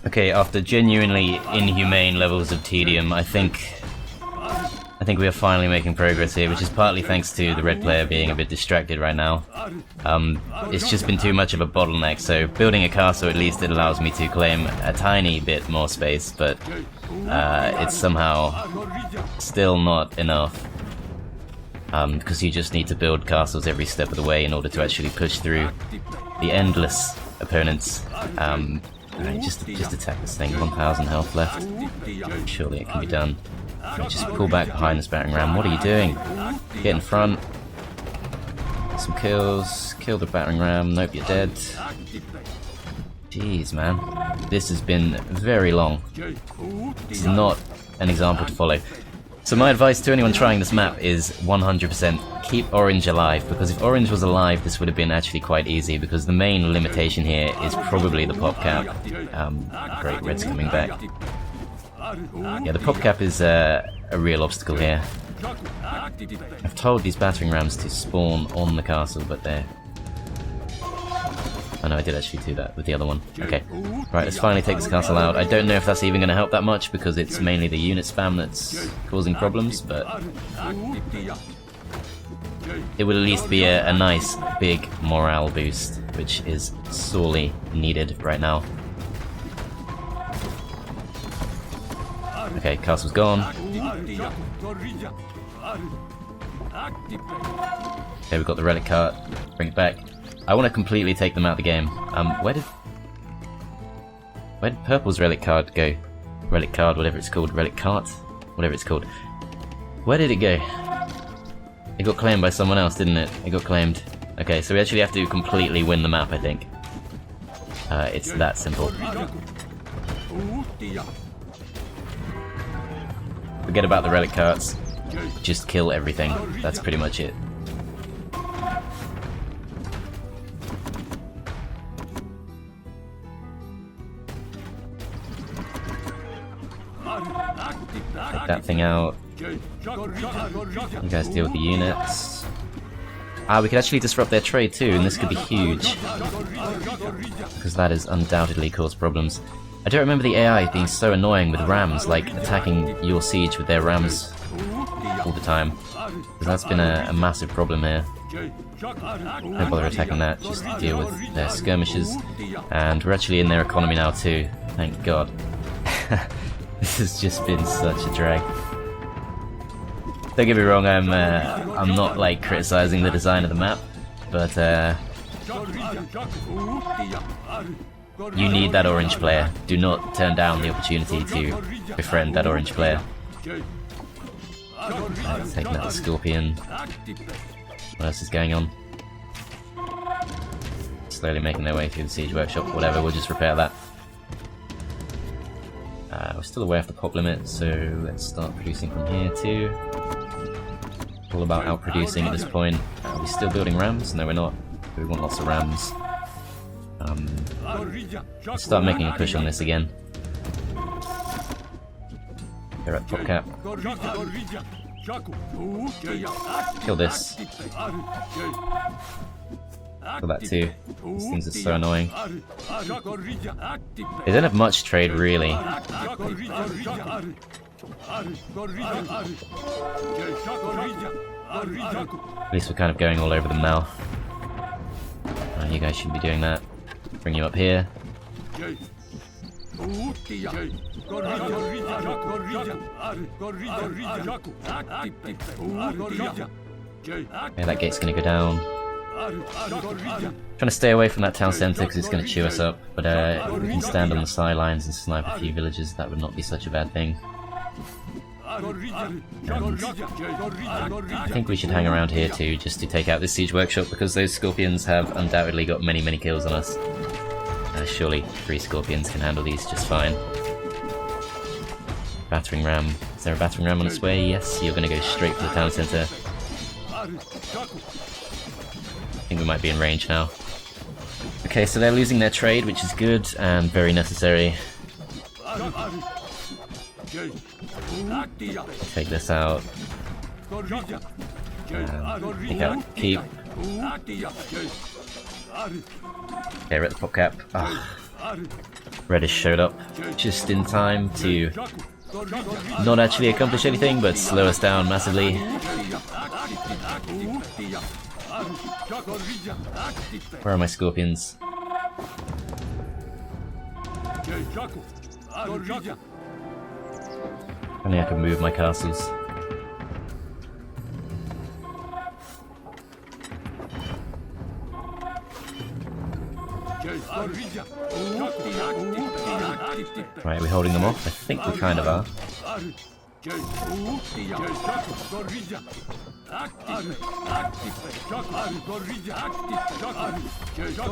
Okay, after genuinely inhumane levels of tedium, I think we are finally making progress here, which is partly thanks to the red player being a bit distracted right now. It's just been too much of a bottleneck, so building a castle, at least it allows me to claim a tiny bit more space, but it's somehow still not enough. Because you just need to build castles every step of the way in order to actually push through the endless opponents. Just attack this thing. 1,000 health left. Surely it can be done. Just pull back behind this battering ram. What are you doing? Get in front. Some kills. Kill the battering ram. Nope, you're dead. Jeez, man. This has been very long. This is not an example to follow. So my advice to anyone trying this map is 100% keep Orange alive, because if Orange was alive, this would have been actually quite easy, because the main limitation here is probably the pop cap. Great, Red's coming back. Yeah, the pop cap is a real obstacle here. I've told these battering rams to spawn on the castle, but they're... Oh no, I did actually do that with the other one. Okay. Right, let's finally take this castle out. I don't know if that's even going to help that much, because it's mainly the unit spam that's causing problems, but... it would at least be a nice, big morale boost, which is sorely needed right now. Okay, castle's gone. Okay, we've got the relic cart. Bring it back. I want to completely take them out of the game. Where did Purple's relic card go? Relic card, whatever it's called. Relic cart? Whatever it's called. Where did it go? It got claimed by someone else, didn't it? It got claimed. Okay, so we actually have to completely win the map, I think. It's that simple. Forget about the relic carts. Just kill everything. That's pretty much it. Take that thing out. You guys deal with the units. We could actually disrupt their trade too, and this could be huge. Because that has undoubtedly caused problems. I don't remember the AI being so annoying with rams, like attacking your siege with their rams all the time. Because that's been a massive problem here. Don't bother attacking that, just deal with their skirmishes. And we're actually in their economy now too, thank god. This has just been such a drag. Don't get me wrong, I'm not like criticizing the design of the map, but you need that orange player. Do not turn down the opportunity to befriend that orange player. Taking out the scorpion. What else is going on? Slowly making their way through the siege workshop. Whatever, we'll just repair that. We're still away off the pop limit, so let's start producing from here too. All about outproducing at this point. Are we still building rams? No, we're not. We want lots of rams. Let's start making a push on this again. They're at the pop cap. Kill this. Kill that too. These things are so annoying. They don't have much trade, really. At least we're kind of going all over them now. You guys should be doing that. Bring you up here. Okay, that gate's gonna go down. Trying to stay away from that town centre because it's going to chew us up, but if we can stand on the sidelines and snipe a few villages, that would not be such a bad thing. I think we should hang around here too, just to take out this siege workshop, because those scorpions have undoubtedly got many, many kills on us. Surely 3 scorpions can handle these just fine. Battering ram. Is there a battering ram on its way? Yes, you're going to go straight for the town centre. I think we might be in range now. Okay, so they're losing their trade, which is good and very necessary. Take this out. Take out keep. Okay, we're at the pop cap. Reddish showed up just in time to not actually accomplish anything, but slow us down massively. Where are my scorpions? Only I can move my castles. Right, are we holding them off? I think we kind of are.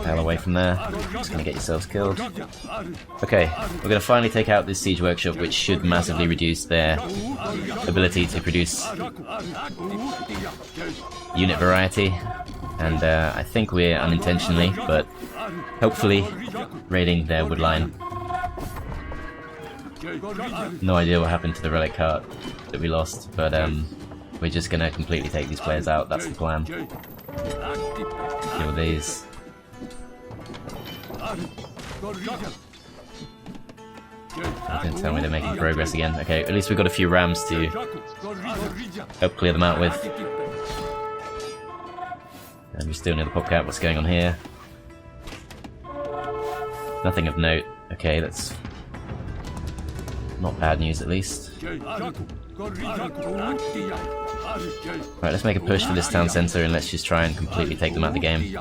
Hell away from there. Just gonna get yourselves killed. Okay, we're gonna finally take out this siege workshop, which should massively reduce their ability to produce unit variety. And I think we're unintentionally, but hopefully raiding their woodline. No idea what happened to the relic cart that we lost, but we're just gonna completely take these players out. That's the plan. Kill these. You can tell me they're making progress again. Okay, at least we've got a few rams to help clear them out with. And we're still near the popcat. What's going on here? Nothing of note. Okay, that's not bad news at least. Right, let's make a push for this town centre and let's just try and completely take them out of the game.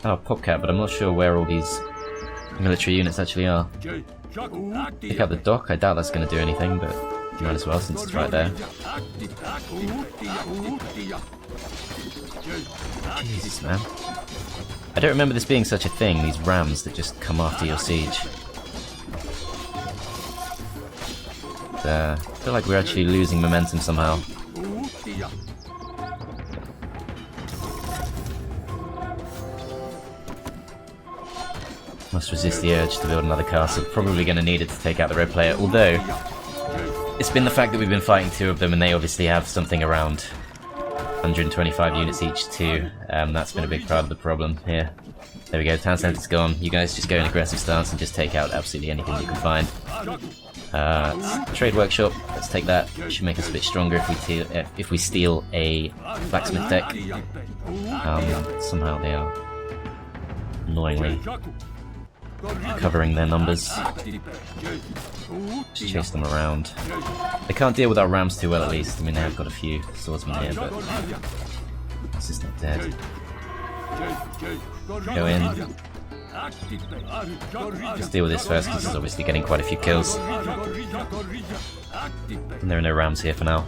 Oh, popcat, but I'm not sure where all these military units actually are. Pick up the dock, I doubt that's going to do anything, but might as well since it's right there. Jesus, man. I don't remember this being such a thing, these rams that just come after your siege. I feel like we're actually losing momentum somehow. Must resist the urge to build another castle. Probably going to need it to take out the red player, although it's been the fact that we've been fighting two of them and they obviously have something around 125 units each too. That's been a big part of the problem here. There we go, town centre's gone. You guys just go in aggressive stance and just take out absolutely anything you can find. Trade workshop, let's take that. It should make us a bit stronger if we steal a blacksmith deck. Somehow they are annoyingly covering their numbers. Just chase them around. They can't deal with our rams too well at least. I mean, they have got a few swordsmen here, but it's just not dead. Go in. Just deal with this first because it's obviously getting quite a few kills. And there are no rams here for now.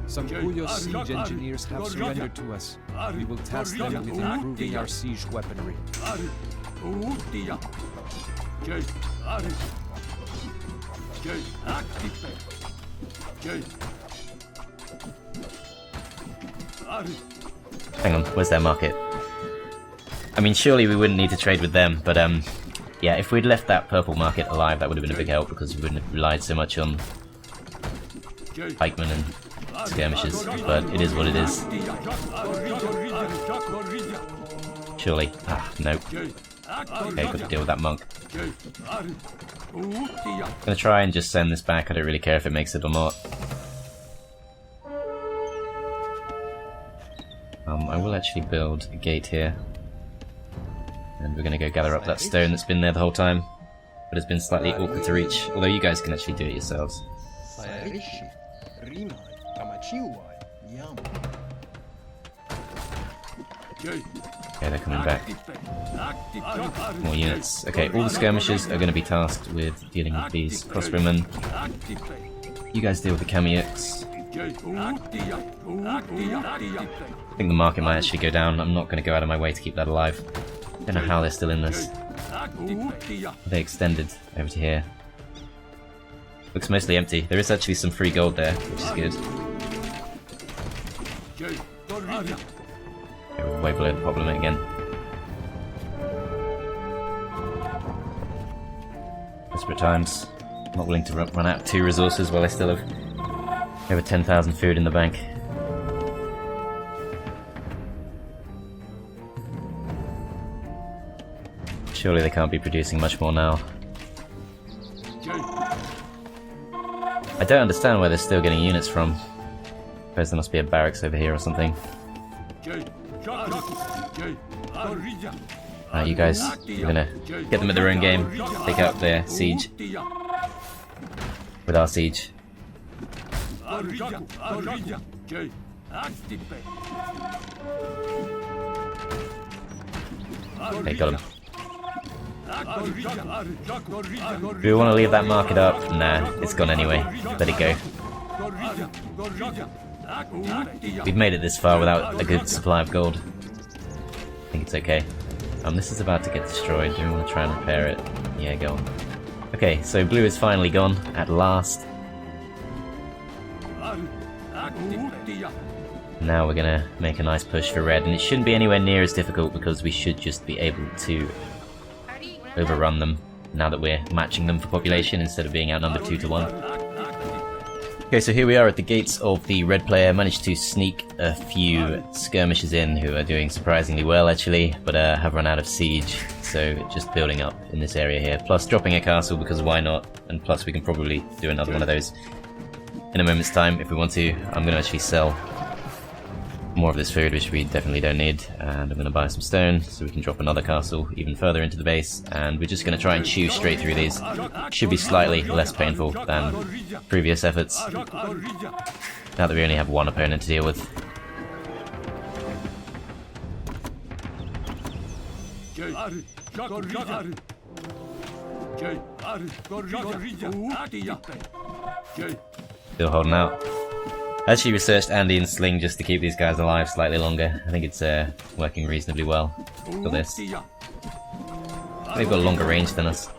Some Cuyos siege engineers have surrendered to us. We will task them with improving our siege weaponry. Hang on, where's their market? I mean, surely we wouldn't need to trade with them, but yeah, if we'd left that purple market alive, that would have been a big help because we wouldn't have relied so much on pikemen and skirmishes, but it is what it is. Surely. Ah, nope. Okay, got to deal with that monk. I'm gonna try and just send this back, I don't really care if it makes it or not. I will actually build a gate here. And we're gonna go gather up that stone that's been there the whole time, but it's been slightly awkward to reach, although you guys can actually do it yourselves. Okay, they're coming back. More units. Okay, all the skirmishers are going to be tasked with dealing with these crossbowmen. You guys deal with the Kamyuks. I think the market might actually go down. I'm not going to go out of my way to keep that alive. I don't know how they're still in this. They extended over to here. Looks mostly empty. There is actually some free gold there, which is good. Okay, we're way below the problem again. Desperate times. Not willing to run out of 2 resources while I still have over 10,000 food in the bank. Surely they can't be producing much more now. I don't understand where they're still getting units from. I suppose there must be a barracks over here or something. Alright, you guys, we're gonna get them at their own game, take out their siege with our siege. Okay, got him. Do we want to leave that market up? Nah, it's gone anyway. Let it go. We've made it this far without a good supply of gold. I think it's okay. This is about to get destroyed. Do we want to try and repair it? Yeah, go on. Okay, so blue is finally gone, at last. Now we're gonna make a nice push for red, and it shouldn't be anywhere near as difficult because we should just be able to overrun them now that we're matching them for population instead of being outnumbered 2 to 1. Okay, so here we are at the gates of the red player. Managed to sneak a few skirmishers in who are doing surprisingly well actually, but have run out of siege, so just building up in this area here. Plus dropping a castle because why not, and plus we can probably do another one of those in a moment's time if we want to. I'm going to actually sell more of this food, which we definitely don't need, and I'm going to buy some stone so we can drop another castle even further into the base, and we're just going to try and chew straight through these. Should be slightly less painful than previous efforts, now that we only have one opponent to deal with. Still holding out. I actually researched Andy and Sling just to keep these guys alive slightly longer. I think it's working reasonably well for this. They've got a longer range than us.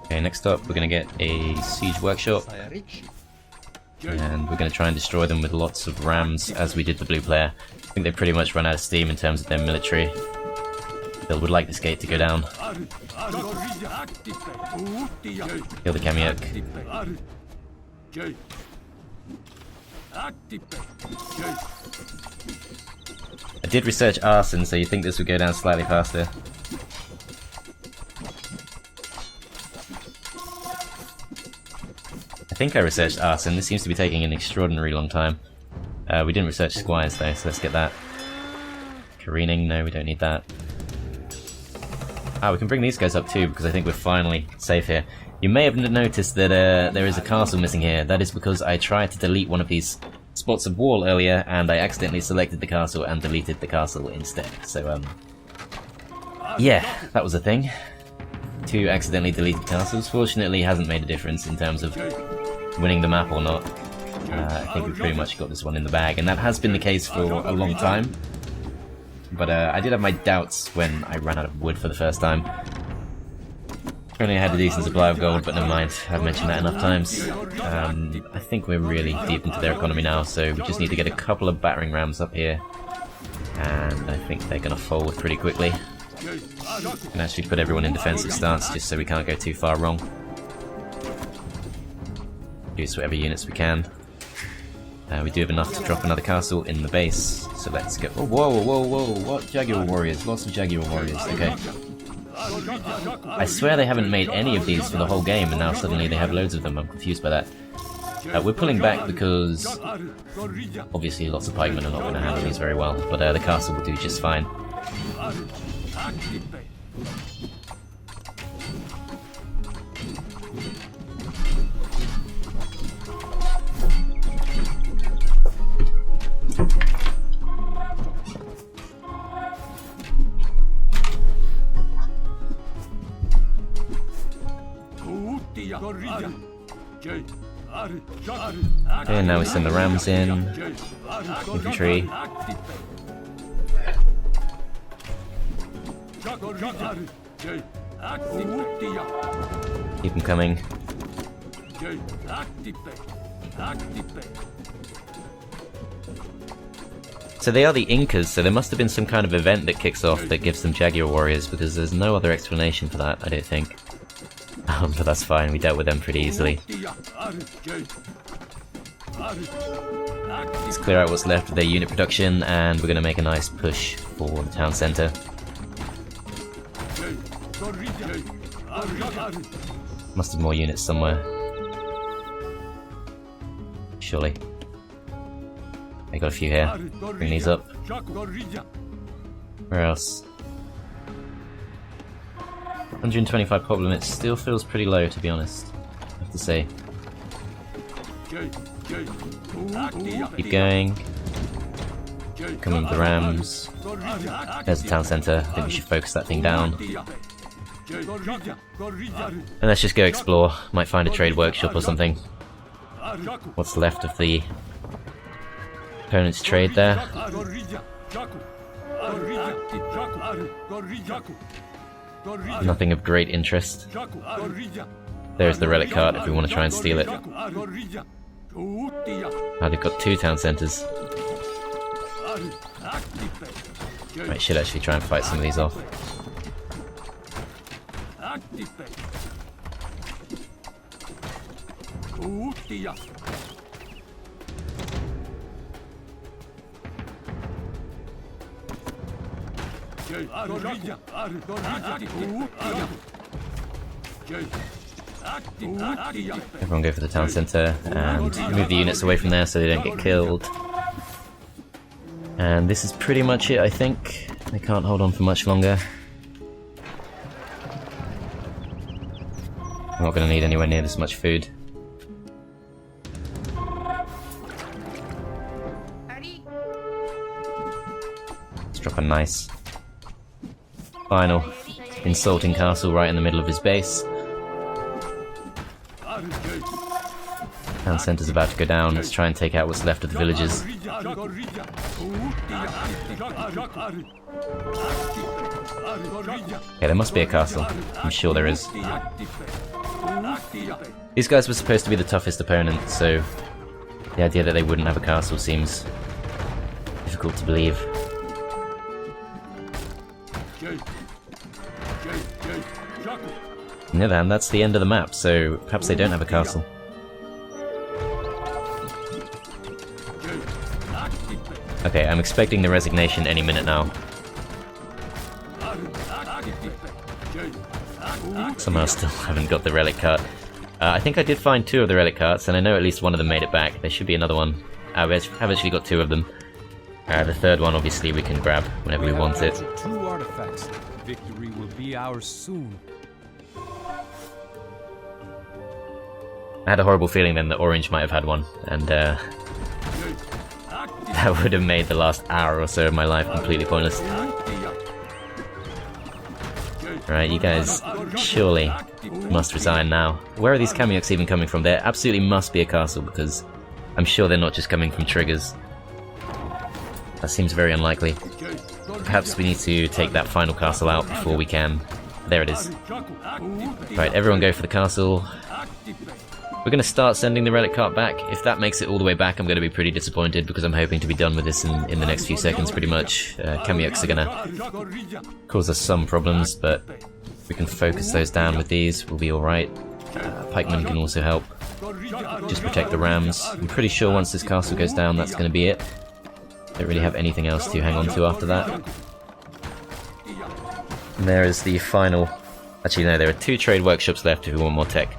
Okay, next up we're going to get a siege workshop. And we're going to try and destroy them with lots of rams as we did the blue player. I think they've pretty much run out of steam in terms of their military. They would like this gate to go down. Kill the Kamyok. I did research arson, so you'd think this would go down slightly faster. I think I researched arson. This seems to be taking an extraordinary long time. We didn't research squires though, so let's get that. Careening, no, we don't need that. Ah, we can bring these guys up too, because I think we're finally safe here. You may have noticed that there is a castle missing here. That is because I tried to delete one of these spots of wall earlier, and I accidentally selected the castle and deleted the castle instead. So, yeah, that was a thing. 2 accidentally deleted castles. Fortunately, hasn't made a difference in terms of winning the map or not. I think we've pretty much got this one in the bag, and that has been the case for a long time. But I did have my doubts when I ran out of wood for the first time. Only had a decent supply of gold, but never mind, I've mentioned that enough times. I think we're really deep into their economy now, so we just need to get a couple of battering rams up here. And I think they're going to fold pretty quickly. We can actually put everyone in defensive stance just so we can't go too far wrong. Use whatever units we can. We do have enough to drop another castle in the base, so let's go. Oh, whoa, whoa, whoa, what? Jaguar warriors, lots of Jaguar warriors, okay. I swear they haven't made any of these for the whole game, and now suddenly they have loads of them. I'm confused by that. We're pulling back because obviously lots of pikemen are not going to handle these very well, but the castle will do just fine. Okay, now we send the rams in. Infantry. Keep them coming. So they are the Incas, so there must have been some kind of event that kicks off that gives them Jaguar warriors, because there's no other explanation for that, I don't think. But that's fine, we dealt with them pretty easily. Let's clear out what's left of their unit production, and we're going to make a nice push for the town centre. Must have more units somewhere. Surely. I got a few here. Bring these up. Where else? 125 pop limit still feels pretty low, to be honest. have to say. Keep going. Coming with the rams. There's the town centre. I think we should focus that thing down. And let's just go explore. Might find a trade workshop or something. What's left of the opponent's trade there? Nothing of great interest. There's the relic cart if we want to try and steal it. Oh, they've got 2 town centres. Right, should actually try and fight some of these off. Everyone go for the town centre and move the units away from there so they don't get killed. And this is pretty much it, I think. They can't hold on for much longer. I'm not going to need anywhere near this much food. Let's drop a nice final insulting castle right in the middle of his base. Town centre's about to go down. Let's try and take out what's left of the villages. Okay, there must be a castle. I'm sure there is. These guys were supposed to be the toughest opponent, so the idea that they wouldn't have a castle seems difficult to believe. On the other hand, that's the end of the map, so perhaps they don't have a castle. Okay, I'm expecting the resignation any minute now. Somehow still haven't got the relic cart. I think I did find 2 of the relic carts, and I know at least one of them made it back. There should be another one. I've actually got 2 of them. The third one, obviously, we can grab whenever we want it. 2 artifacts. Victory will be ours soon. I had a horrible feeling then that Orange might have had one, and that would have made the last hour or so of my life completely pointless. Right, you guys surely must resign now. Where are these Cuyos even coming from? There absolutely must be a castle, because I'm sure they're not just coming from triggers. That seems very unlikely. Perhaps we need to take that final castle out before we can. There it is. Right, everyone go for the castle. We're going to start sending the relic cart back. If that makes it all the way back, I'm going to be pretty disappointed, because I'm hoping to be done with this in the next few seconds, pretty much. Cuyos are going to cause us some problems, but we can focus those down with these. We'll be alright. Pikemen can also help. Just protect the rams. I'm pretty sure once this castle goes down, that's going to be it. Don't really have anything else to hang on to after that. And there is the final... Actually, no, there are 2 trade workshops left if we want more tech.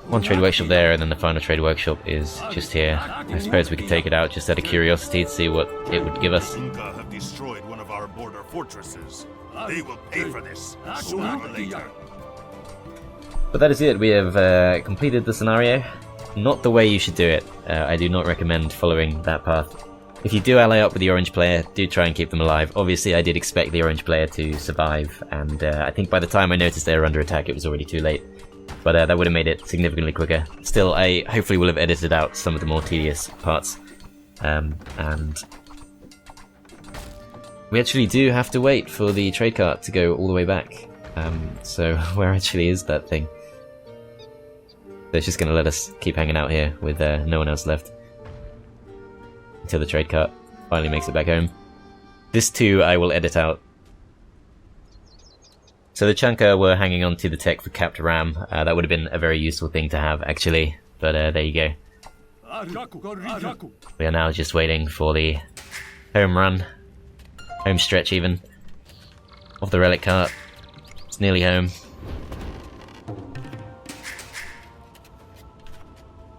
1 trade workshop there, and then the final trade workshop is just here. I suppose we could take it out just out of curiosity to see what it would give us. Inca have destroyed one of our border fortresses. They will pay for this, sooner or later. But that is it, we have completed the scenario. Not the way you should do it. I do not recommend following that path. If you do ally up with the orange player, do try and keep them alive. Obviously I did expect the orange player to survive, and I think by the time I noticed they were under attack it was already too late. But that would have made it significantly quicker. Still, I hopefully will have edited out some of the more tedious parts. And we actually do have to wait for the trade cart to go all the way back. So where actually is that thing? So it's just going to let us keep hanging out here with no one else left. Until the trade cart finally makes it back home. This too I will edit out. So the Chanca were hanging on to the tech for capped ram. That would have been a very useful thing to have, actually. But there you go. We are now just waiting for the home run. Home stretch, even. Of the relic cart. It's nearly home.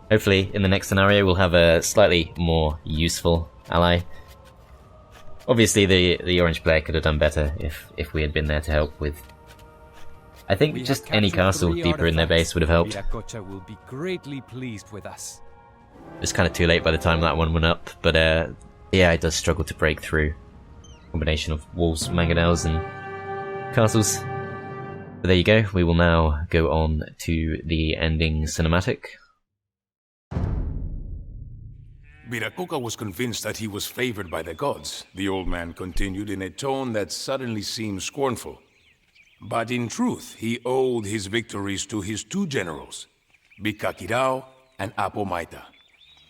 Hopefully, in the next scenario, we'll have a slightly more useful ally. Obviously, the orange player could have done better if we had been there to help with I think We have just any captured castle 3 deeper in their base would have helped. Viracocha will be greatly pleased with us. It's kind of too late by the time that one went up, but yeah, it does struggle to break through. Combination of walls, mangonels, and castles. But there you go, we will now go on to the ending cinematic. Viracocha was convinced that he was favored by the gods, the old man continued in a tone that suddenly seemed scornful. But in truth, he owed his victories to his 2 generals, Bicaquirao and Apomaita.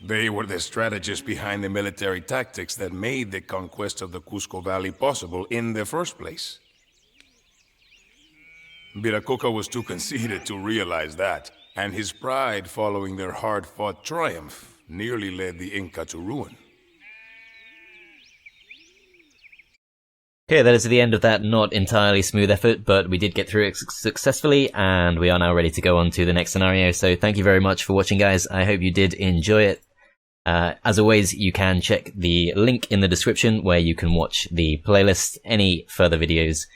They were the strategists behind the military tactics that made the conquest of the Cusco Valley possible in the first place. Viracocha was too conceited to realize that, and his pride following their hard-fought triumph nearly led the Inca to ruin. Okay, that is the end of that not entirely smooth effort, but we did get through it successfully, and we are now ready to go on to the next scenario. So thank you very much for watching, guys. I hope you did enjoy it. As always, you can check the link in the description where you can watch the playlist. Any further videos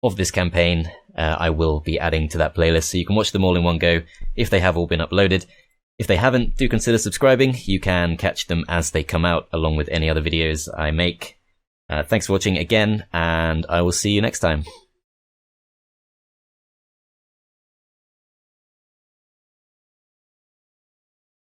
of this campaign, I will be adding to that playlist, so you can watch them all in one go if they have all been uploaded. If they haven't, do consider subscribing. You can catch them as they come out, along with any other videos I make. Thanks for watching again, and I will see you next time.